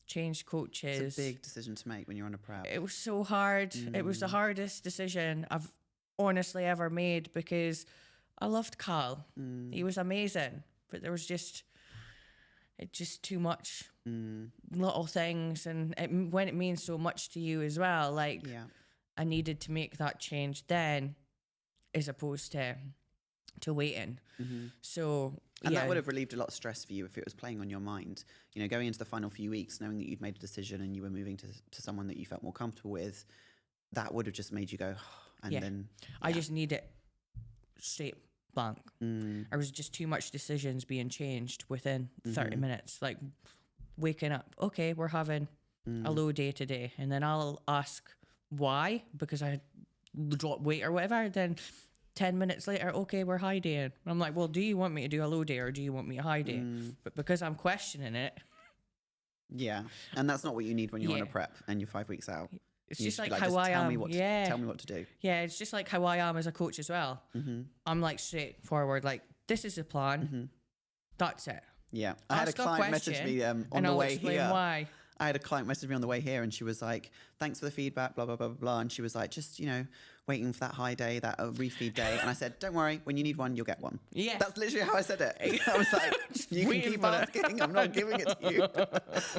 Changed coaches. It's a big decision to make when you're on a prep. It was so hard. It was the hardest decision I've honestly ever made because I loved Carl. He was amazing. But there was just too much little things. And when it means so much to you as well, like I needed to make that change then as opposed to waiting. So and that would have relieved a lot of stress for you if it was playing on your mind. You know, going into the final few weeks, knowing that you'd made a decision and you were moving to someone that you felt more comfortable with, that would have just made you go, and then... I just need it straight blank. There was just too much decisions being changed within 30 minutes. Like, waking up, okay, we're having a low day today. And then I'll ask why, because I dropped weight or whatever. Then 10 minutes later, okay, we're high day. And I'm like, well, do you want me to do a low day or do you want me a high day? But because I'm questioning it. Yeah. And that's not what you need when you're on a prep and you're 5 weeks out. It's just like how I am. Tell me what to do. Yeah, it's just like how I am as a coach as well. I'm like straightforward, like, this is the plan. That's it. Yeah. I had a client message me on the way here. Why. I had a client message me on the way here and she was like, thanks for the feedback, blah, blah, blah, blah, blah. And she was like, just, waiting for that high day, that refeed day. And I said, don't worry, when you need one, you'll get one. Yeah. That's literally how I said it. I was like, you can keep asking. I'm not giving it to you.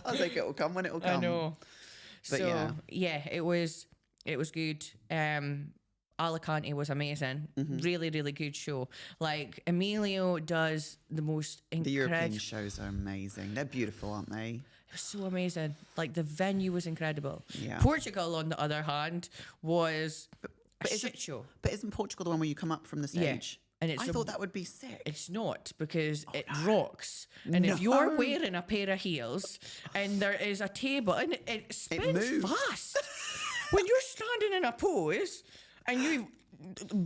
I was like, it will come when it will come. I know. But so, it was good. Alicante was amazing. Really, really good show. Like, Emilio does the most incredible... The European shows are amazing. They're beautiful, aren't they? It was so amazing. Like, the venue was incredible. Yeah. Portugal, on the other hand, was a shit show. But isn't Portugal the one where you come up from the stage? Yeah. And I thought that would be sick. It's not, because it rocks. And if you're wearing a pair of heels and there is a table and it spins fast. When you're standing in a pose and you've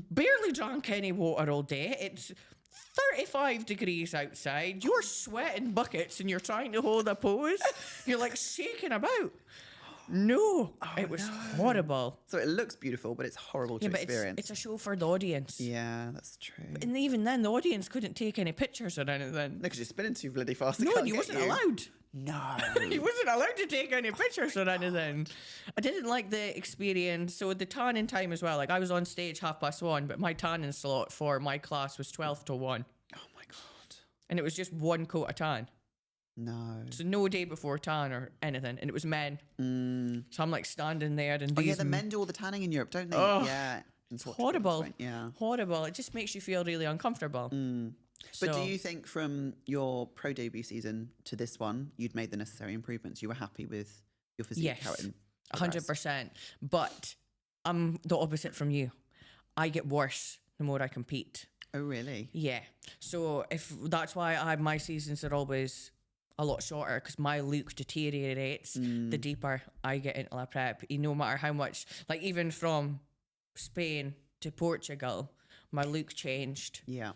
barely drank any water all day, it's 35 degrees outside, you're sweating buckets and you're trying to hold a pose. You're like shaking about. No, it was horrible. So it looks beautiful, but it's horrible to experience. It's a show for the audience. Yeah, that's true. And even then, the audience couldn't take any pictures or anything. No, because you're spinning too bloody fast. No, and you wasn't allowed. No. He wasn't allowed to take any pictures or anything. I didn't like the experience. So the tanning time as well. Like, I was on stage 1:30, but my tanning slot for my class was 12 to 1. Oh my God. And it was just one coat of tan. No. So no day before tan or anything. And it was men. So I'm like standing there and the men do all the tanning in Europe, don't they? Yeah. It's horrible. Yeah. Horrible. It just makes you feel really uncomfortable. But do you think from your pro debut season to this one, you'd made the necessary improvements? You were happy with your physique? Yes, 100%. But I'm the opposite from you. I get worse the more I compete. Oh, really? Yeah. So that's why my seasons are always a lot shorter, because my look deteriorates the deeper I get into a prep. No matter how much, like even from Spain to Portugal, my look changed. Yeah.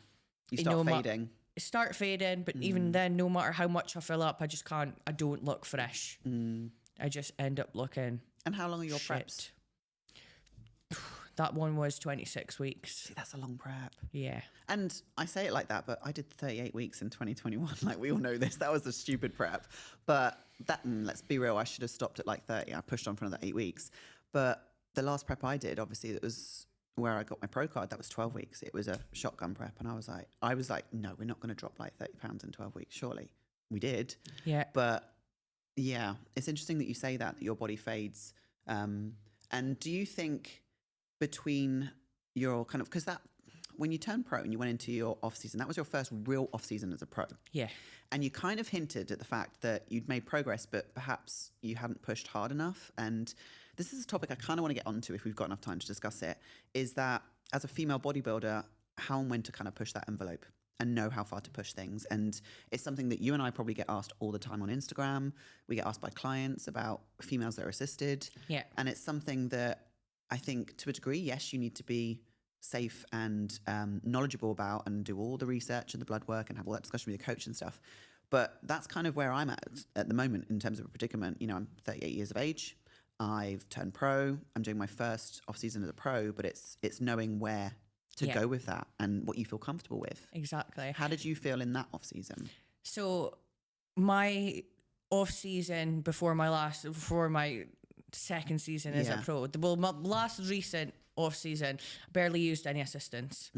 You start fading. Start fading, but even then, no matter how much I fill up, I just can't, I don't look fresh. I just end up looking. And how long are your preps? That one was 26 weeks. See, that's a long prep. Yeah. And I say it like that, but I did 38 weeks in 2021. Like, we all know this. That was a stupid prep. But that, let's be real, I should have stopped at like 30. I pushed on for another 8 weeks. But the last prep I did, obviously, it was where I got my pro card. That was 12 weeks. It was a shotgun prep. And I was like, no, we're not going to drop like 30 pounds in 12 weeks, surely. We did. Yeah. But yeah, it's interesting that you say that your body fades. And do you think between your kind of, because that, when you turned pro and you went into your off season, that was your first real off season as a pro. Yeah. And you kind of hinted at the fact that you'd made progress, but perhaps you hadn't pushed hard enough. And this is a topic I kind of want to get onto if we've got enough time to discuss it, is that as a female bodybuilder, how and when to kind of push that envelope. and know how far to push things. And it's something that you and I probably get asked all the time on Instagram. We get asked by clients about females that are assisted. Yeah. And it's something that I think to a degree, yes, you need to be safe and knowledgeable about and do all the research and the blood work and have all that discussion with your coach and stuff. But that's kind of where I'm at the moment in terms of a predicament. You know, I'm 38 years of age. I've turned pro. I'm doing my first off season as a pro, but it's knowing where to go with that and what you feel comfortable with. Exactly. How did you feel in that off season? So my off season before my second season as a pro, my last recent off season, barely used any assistance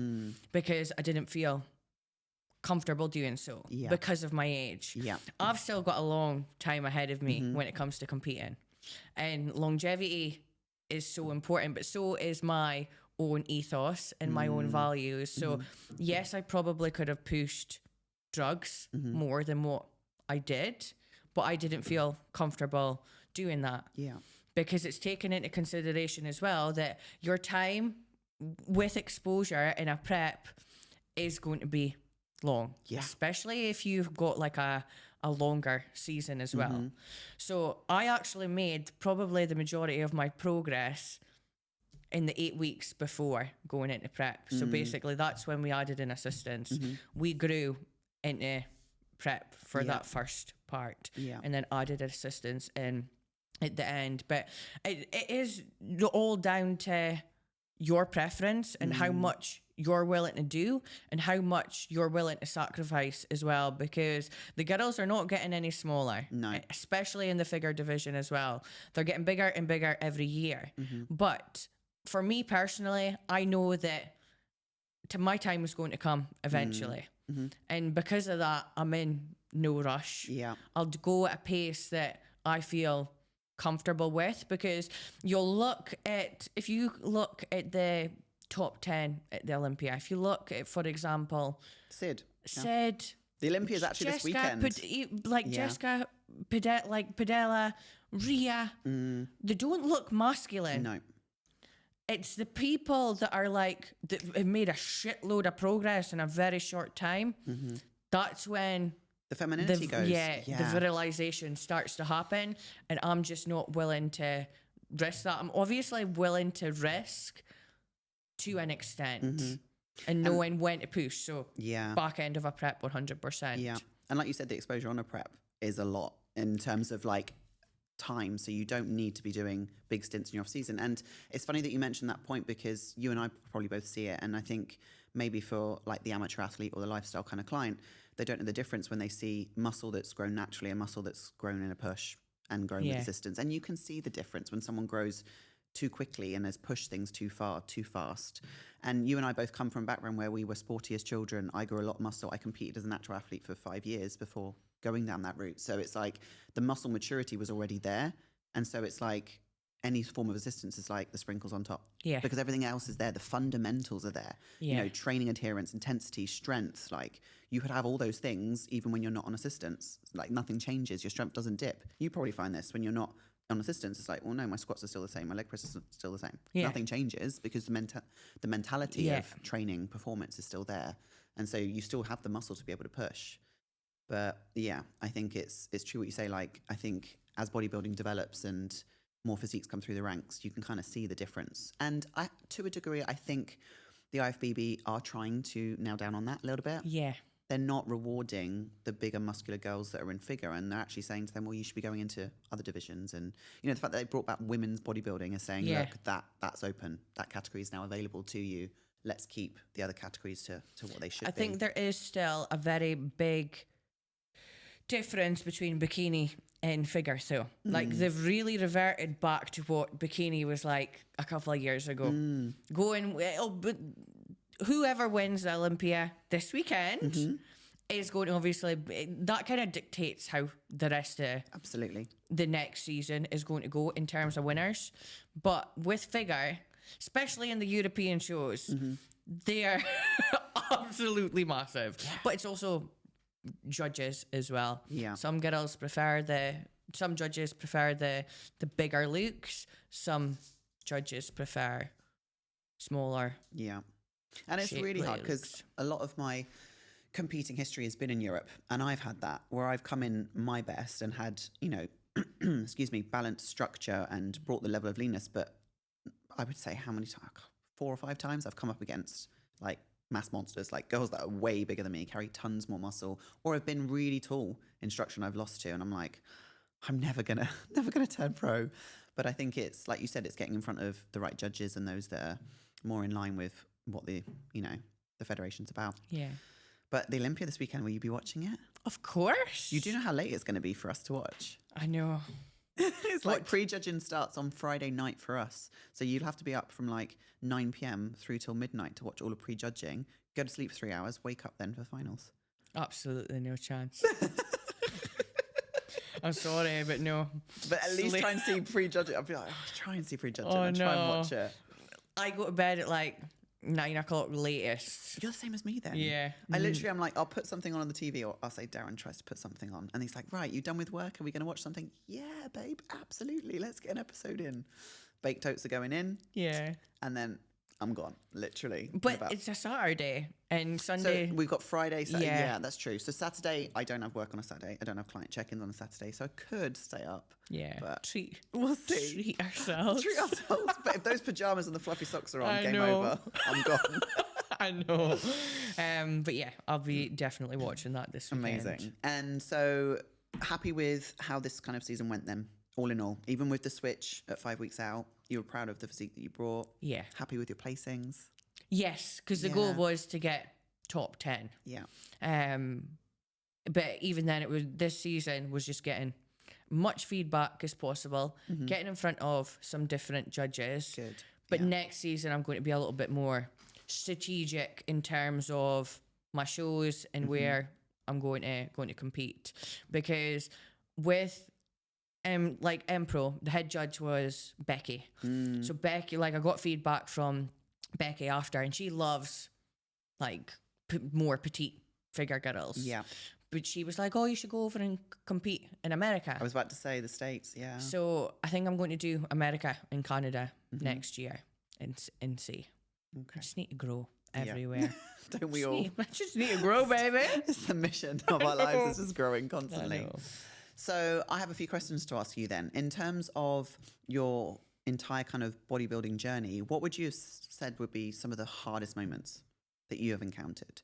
because I didn't feel comfortable doing so because of my age. Yeah. I've still got a long time ahead of me when it comes to competing, and longevity is so important, but so is my own ethos and my own values. So yes, I probably could have pushed drugs more than what I did, but I didn't feel comfortable doing that. Yeah. Because it's taken into consideration as well that your time with exposure in a prep is going to be long, especially if you've got like a longer season as well. So I actually made probably the majority of my progress in the 8 weeks before going into prep. So basically that's when we added in assistance. We grew into prep for that first part and then added assistance in at the end. But it is all down to your preference and how much you're willing to do and how much you're willing to sacrifice as well, because the girls are not getting any smaller, especially in the figure division as well. They're getting bigger and bigger every year. But for me personally, I know that my time is going to come eventually. And because of that, I'm in no rush. I'll go at a pace that I feel comfortable with, because you'll look at, if you look at the top 10 at the Olympia, if you look at, for example, Sid, the Olympia is actually this weekend. Jessica, Padella, Rhea, they don't look masculine. No. It's the people that are like, that have made a shitload of progress in a very short time. That's when the femininity goes. The virilization starts to happen. And I'm just not willing to risk that. I'm obviously willing to risk to an extent and knowing when to push. So back end of a prep, 100%. Yeah. And like you said, the exposure on a prep is a lot in terms of like time, so you don't need to be doing big stints in your off season. And it's funny that you mentioned that point, because you and I probably both see it, and I think maybe for like the amateur athlete or the lifestyle kind of client, they don't know the difference when they see muscle that's grown naturally and muscle that's grown in a push and grown with assistance. And you can see the difference when someone grows too quickly and has pushed things too far, too fast. And you and I both come from a background where we were sporty as children. I grew a lot of muscle. I competed as a natural athlete for 5 years before going down that route. So it's like the muscle maturity was already there. And so it's like any form of assistance is like the sprinkles on top. Yeah. Because everything else is there. The fundamentals are there. Yeah. You know, training adherence, intensity, strength. Like you could have all those things even when you're not on assistance. Like nothing changes. Your strength doesn't dip. You probably find this when you're not on assistance. It's like, well, no, my squats are still the same. My leg press is still the same. Yeah. Nothing changes because the mentality of training performance is still there. And so you still have the muscle to be able to push. But yeah, I think it's true what you say. Like, I think as bodybuilding develops and more physiques come through the ranks, you can kind of see the difference. And to a degree, I think the IFBB are trying to nail down on that a little bit. Yeah. They're not rewarding the bigger muscular girls that are in figure, and they're actually saying to them, well, you should be going into other divisions. And, you know, the fact that they brought back women's bodybuilding is saying, look, that's open. That category is now available to you. Let's keep the other categories to what they should be. I think there is still a very big difference between bikini and figure, though. Like, they've really reverted back to what bikini was like a couple of years ago. But whoever wins the Olympia this weekend is going to obviously, that kind of dictates how the rest of the next season is going to go in terms of winners. But with figure, especially in the European shows, they are absolutely massive. Yeah. But it's also judges as well. Yeah. Some judges prefer the bigger looks. Some judges prefer smaller. Yeah. And it's really hard because a lot of my competing history has been in Europe, and I've had that where I've come in my best and had, you know, excuse me, balanced structure and brought the level of leanness. But I would say how many times, 4 or 5 times I've come up against like mass monsters, like girls that are way bigger than me, carry tons more muscle, or have been really tall in structure and I've lost to, and I'm like, I'm never gonna turn pro. But I think it's like you said, it's getting in front of the right judges and those that are more in line with what the, you know, the federation's about. Yeah. But the Olympia this weekend, will you be watching it? Of course. You do know how late it's going to be for us to watch. I know. It's like pre-judging starts on Friday night for us. So you'll have to be up from like 9 p.m. through till midnight to watch all of pre-judging. Go to sleep for 3 hours, wake up then for finals. Absolutely no chance. I'm sorry, but no. But at least try and see pre-judging. I'll be like, try and see pre-judging and try and watch it. I go to bed at like 9 o'clock latest. You're the same as me then. Yeah. I literally, I'm like, I'll put something on the TV, or I'll say Darren tries to put something on. And he's like, right, you done with work? Are we going to watch something? Yeah, babe, absolutely. Let's get an episode in. Baked oats are going in. Yeah. And then I'm gone, literally. But it's a Saturday and Sunday. So we've got Friday, Saturday. Yeah. Yeah, that's true. So Saturday, I don't have work on a Saturday. I don't have client check-ins on a Saturday. So I could stay up. Yeah. But we'll see. Treat ourselves. Treat ourselves. But if those pajamas and the fluffy socks are on, I game know. over. I'm gone. I know. But yeah, I'll be definitely watching that this weekend. Amazing. And so happy with how this kind of season went then, all in all. Even with the switch at 5 weeks out, you were proud of the physique that you brought. Yeah. Happy with your placings. Yes, because the goal was to get top 10. Yeah. But even then, it was this season was just getting much feedback as possible, getting in front of some different judges. Good. But next season, I'm going to be a little bit more strategic in terms of my shows and where I'm going to compete, because with like Pro, the head judge was Becky. So Becky, like I got feedback from Becky after, and she loves like more petite figure girls. Yeah. But she was like, oh, you should go over and compete in America. I was about to say the States, yeah. So I think I'm going to do America and Canada next year and see. Okay. I just need to grow everywhere. Don't we all? I just need to grow, baby. It's the mission of our lives, is just growing constantly. I know. So I have a few questions to ask you then. In terms of your entire kind of bodybuilding journey, what would you have said would be some of the hardest moments that you have encountered?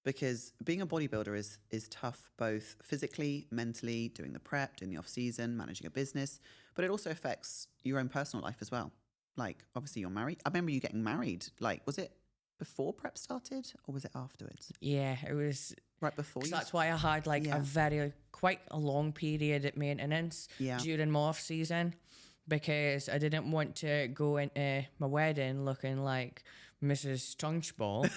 Because being a bodybuilder is tough, both physically, mentally, doing the prep, doing the off season, managing a business, but it also affects your own personal life as well. Like, obviously you're married. I remember you getting married. Like, was it before prep started or was it afterwards? Yeah, it was right before. That's why I had like quite a long period at maintenance during my off season, because I didn't want to go into my wedding looking like Mrs. Trunchball.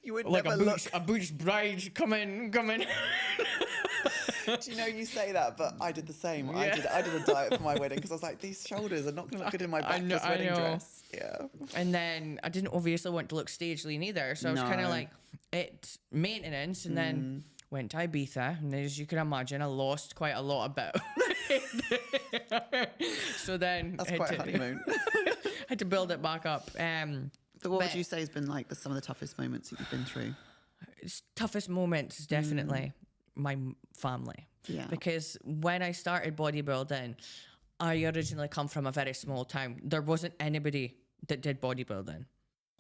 You would like never a butch bride coming. Do you know, you say that, but I did the same. Yeah. I did a diet for my wedding because I was like, these shoulders are not going to look good in my backless wedding dress. Yeah. And then I didn't obviously want to look stage lean either, so I was kind of like, it's maintenance, and then went to Ibiza, and as you can imagine, I lost quite a lot of bit. So then that's quite a honeymoon. Had to build it back up. So what would you say has been like some of the toughest moments that you've been through? Toughest moments is definitely my family. Yeah. Because when I started bodybuilding, I originally come from a very small town. There wasn't anybody that did bodybuilding.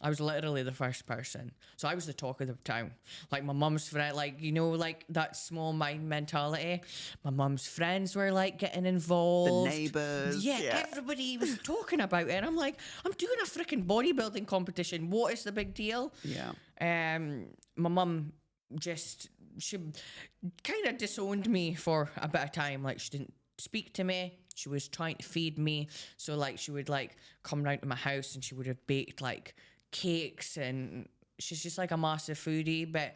I was literally the first person. So I was the talk of the town. Like my mum's friend, like, you know, like that small mind mentality. My mum's friends were like getting involved. The neighbours. Yeah, everybody was talking about it. And I'm like, I'm doing a freaking bodybuilding competition. What is the big deal? Yeah. My mum she kind of disowned me for a bit of time. Like she didn't speak to me. She was trying to feed me. So like she would like come round to my house and she would have baked like cakes, and she's just like a massive foodie. But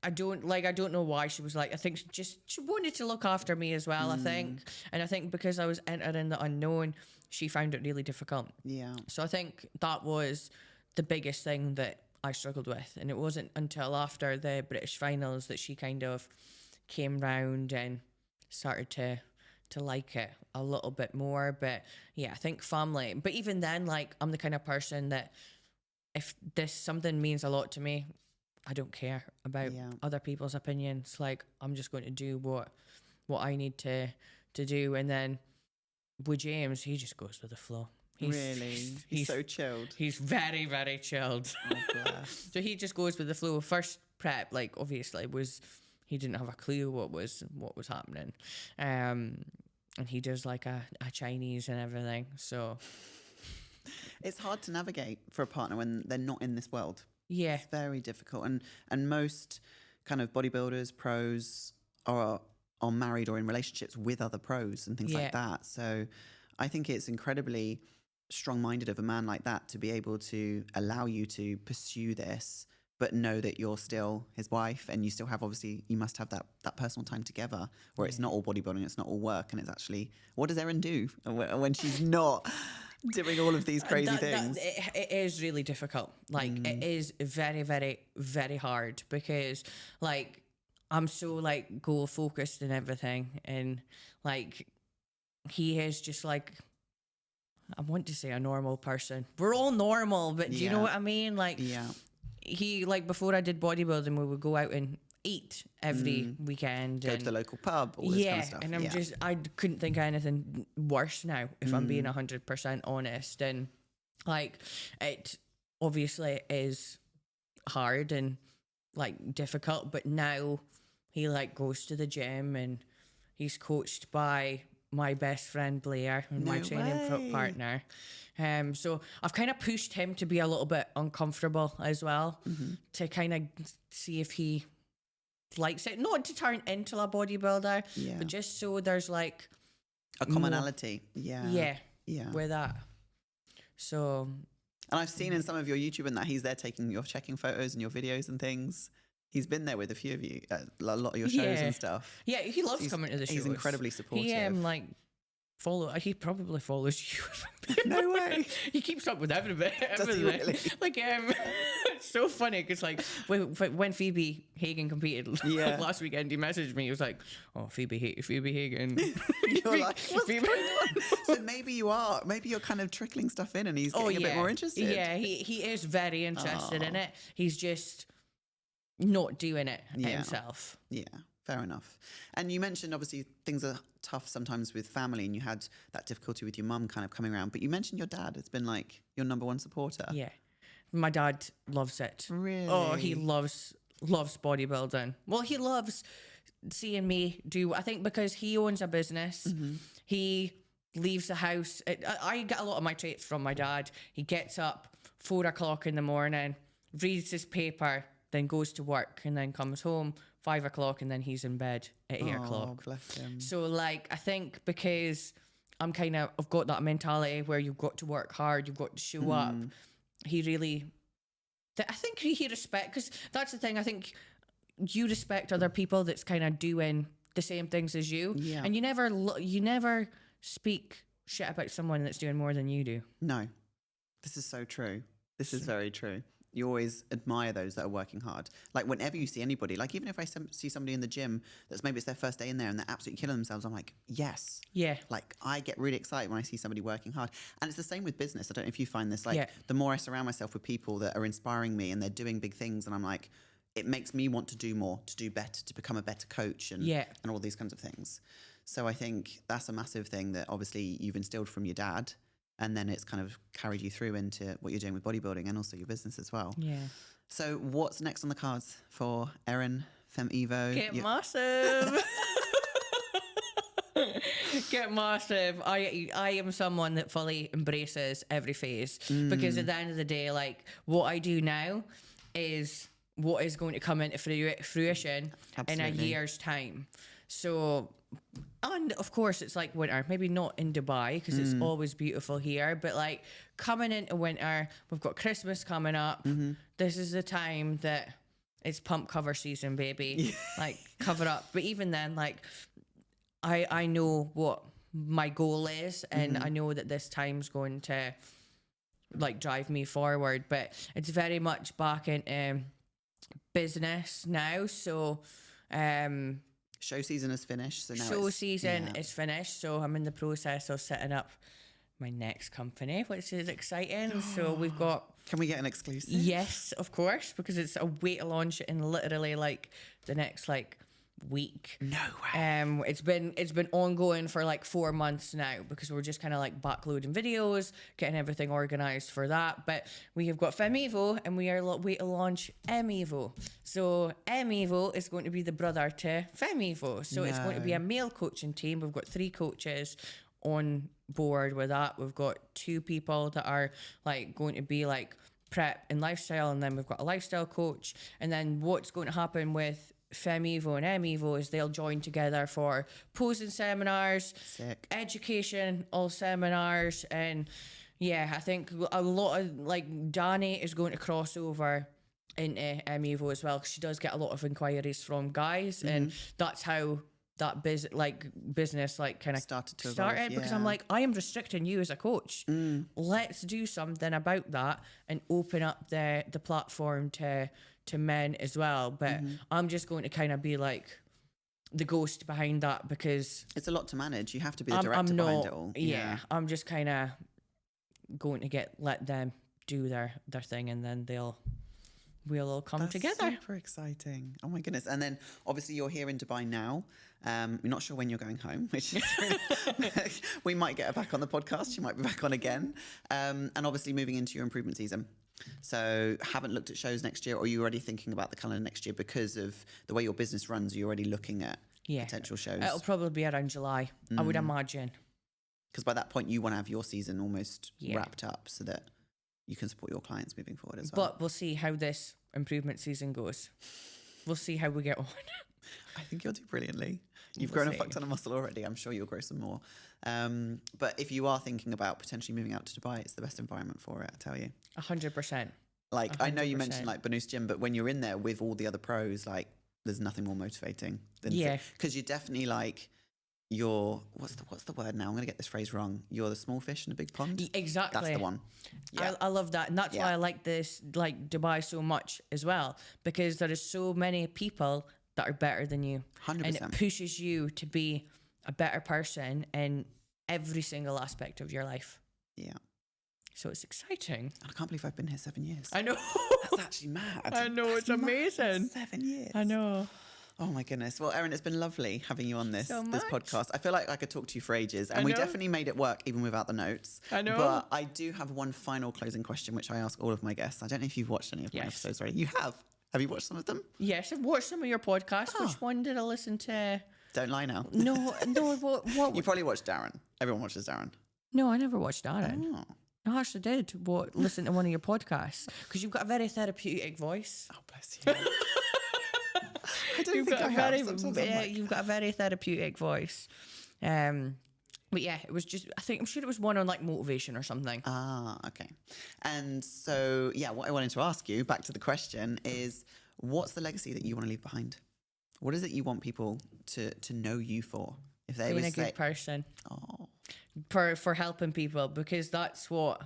I don't know why she was like, I think she wanted to look after me as well, I think. And I think because I was entering the unknown, she found it really difficult. Yeah. So I think that was the biggest thing that I struggled with. And it wasn't until after the British finals that she kind of came round and started to like it a little bit more. But yeah, I think family. But even then, like, I'm the kind of person that if this something means a lot to me, I don't care about other people's opinions. Like, I'm just going to do what I need to do. And then with James, he just goes with the flow. He's so chilled. He's very, very chilled. Oh, bless. So he just goes with the flow. First prep, like, obviously he didn't have a clue what was happening. And he does like a Chinese and everything. So it's hard to navigate for a partner when they're not in this world. Yeah. It's very difficult. And most kind of bodybuilders, pros are married or in relationships with other pros and things like that. So I think it's incredibly strong-minded of a man like that to be able to allow you to pursue this, but know that you're still his wife, and you still have, obviously, you must have that personal time together where it's not all bodybuilding, it's not all work, and it's actually, what does Erin do when she's not doing all of these crazy things? It is really difficult. Like, it is very, very, very hard because, like, I'm so, like, goal focused and everything, and, like, he is just like, I want to say a normal person. We're all normal, but do you know what I mean? Like, he, like, before I did bodybuilding, we would go out and eat every weekend. Go to the local pub, all this kind of stuff. And I'm just, I couldn't think of anything worse now, if I'm being 100% honest. And, like, it obviously is hard and, like, difficult, but now he, like, goes to the gym and he's coached by my best friend Blair, my training partner. So I've kind of pushed him to be a little bit uncomfortable as well, to kind of see if he likes it. Not to turn into a bodybuilder, but just so there's like a commonality. With that. So, and I've seen in some of your YouTube and that he's there checking photos and your videos and things. He's been there with a few of you, a lot of your shows and stuff. Yeah, he loves coming to the shows. He's incredibly supportive. He probably follows you. No way. He keeps up with everybody. Does he really? Like, it's so funny because, like, when Phoebe Hagen competed last weekend, he messaged me. He was like, "Oh, Phoebe Hagen." You're like, what's going on? So maybe you're kind of trickling stuff in, and he's getting a bit more interested. Yeah, he is very interested in it. He's just not doing it himself. Yeah, fair enough. And you mentioned, obviously, things are tough sometimes with family, and you had that difficulty with your mum kind of coming around, but you mentioned your dad has been like your number one supporter. Yeah, my dad loves it. Really? Oh, he loves bodybuilding. Well, he loves seeing me do, I think because he owns a business. He leaves the house. I get a lot of my traits from my dad. He gets up 4 o'clock in the morning, reads his paper, then goes to work, and then comes home 5 o'clock, and then he's in bed at 8 o'clock. Bless him. So, like, I think because I've got that mentality where you've got to work hard, you've got to show up. He really, I think he respects, because that's the thing. I think you respect other people that's kind of doing the same things as you, and you never speak shit about someone that's doing more than you do. No, this is so true. This is very true. You always admire those that are working hard. Like, whenever you see anybody, like, even if I see somebody in the gym that's maybe it's their first day in there and they're absolutely killing themselves, I'm like, yes. Yeah. Like, I get really excited when I see somebody working hard. And it's the same with business. I don't know if you find this, like, the more I surround myself with people that are inspiring me and they're doing big things, and I'm like, it makes me want to do more, to do better, to become a better coach and all these kinds of things. So I think that's a massive thing that obviously you've instilled from your dad. And then it's kind of carried you through into what you're doing with bodybuilding and also your business as well. Yeah. So what's next on the cards for Erin, Femme Evo? Get massive. Get massive. I am someone that fully embraces every phase, because at the end of the day, like, what I do now is what is going to come into fruition in a year's time. So, and of course it's like winter, maybe not in Dubai because it's always beautiful here, but like coming into winter, we've got Christmas coming up. This is the time that it's pump cover season, baby. Like, cover up. But even then, like, I know what my goal is, and I know that this time's going to, like, drive me forward, but it's very much back in business now. So show season is finished. So now season is finished. So I'm in the process of setting up my next company, which is exciting. So we've got... Can we get an exclusive? Yes, of course, because it's a way to launch it in literally like the next like week. No way. It's been ongoing for like 4 months now, because we're just kind of like backloading videos, getting everything organized for that. But we have got FemEvo, and we are way to launch MEvo. So MEvo is going to be the brother to FemEvo. So it's going to be a male coaching team. We've got 3 coaches on board with that. We've got 2 people that are like going to be like prep and lifestyle, and then we've got a lifestyle coach. And then what's going to happen with FemEvo and MEvo is they'll join together for posing seminars, education, all seminars. And yeah, I think a lot of like Dani is going to cross over into MEvo as well, because she does get a lot of inquiries from guys, and that's how that business like kind of started because I'm like, I am restricting you as a coach. Let's do something about that and open up the platform to men as well. But I'm just going to kind of be like the ghost behind that, because it's a lot to manage. You have to be the director behind it all. Yeah, I'm just kind of going to let them do their thing, and then we'll all come together. Super exciting. Oh my goodness. And then obviously you're here in Dubai now. We're not sure when you're going home, which is we might get her back on the podcast. She might be back on again. And obviously moving into your improvement season. So haven't looked at shows next year, or are you already thinking about the calendar next year because of the way your business runs? Are you already looking at potential shows? It'll probably be around July, I would imagine. Because by that point you want to have your season almost wrapped up so that you can support your clients moving forward as well. But we'll see how this improvement season goes. We'll see how we get on. I think you'll do brilliantly. You've grown a fuck ton of muscle already. I'm sure you'll grow some more. But if you are thinking about potentially moving out to Dubai, it's the best environment for it, I tell you. 100%. Like, 100%. I know you mentioned like Banus Gym, but when you're in there with all the other pros, like there's nothing more motivating than because you're definitely like, you're what's the word now? I'm gonna get this phrase wrong. You're the small fish in a big pond. Exactly. That's the one. Yeah. I love that, and that's why I like this, like Dubai so much as well, because there is so many people that are better than you, 100%. and it pushes you to be a better person in every single aspect of your life. Yeah. So it's exciting. And I can't believe I've been here 7 years. I know. That's actually mad. I know, it's amazing. 7 years. I know. Oh my goodness. Well, Erin, it's been lovely having you on this podcast. I feel like I could talk to you for ages, and we definitely made it work even without the notes. I know. But I do have one final closing question, which I ask all of my guests. I don't know if you've watched any of my episodes already. You have? Have you watched some of them? Yes, I've watched some of your podcasts. Oh. Which one did I listen to? Don't lie now. No. What? You probably watched Darren. Everyone watches Darren. No, I never watched Darren. Oh. I actually did listen to one of your podcasts, because you've got a very therapeutic voice. Oh, bless you. I don't think I have. You've got a very therapeutic voice. But yeah, it was just, I'm sure it was one on like motivation or something. Ah, okay. And so, yeah, what I wanted to ask you, back to the question, is what's the legacy that you want to leave behind? What is it you want people to know you for? If they being a good person. Oh. For helping people, because that's why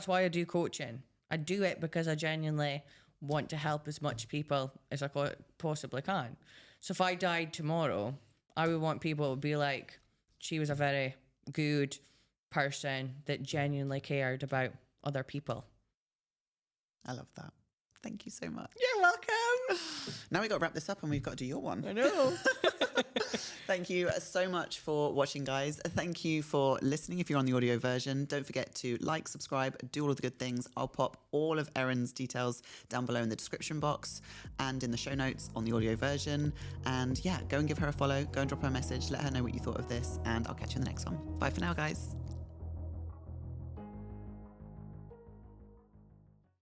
I do coaching. I do it because I genuinely want to help as much people as I possibly can. So if I died tomorrow, I would want people to be like, she was a very good person that genuinely cared about other people. I love that. Thank you so much. You're welcome. Now we've got to wrap this up, and we've got to do your one. I know. Thank you so much for watching, guys. Thank you for listening. If you're on the audio version, don't forget to like, subscribe, do all of the good things. I'll pop all of Erin's details down below in the description box and in the show notes on the audio version. And yeah, go and give her a follow. Go and drop her a message. Let her know what you thought of this, and I'll catch you in the next one. Bye for now, guys.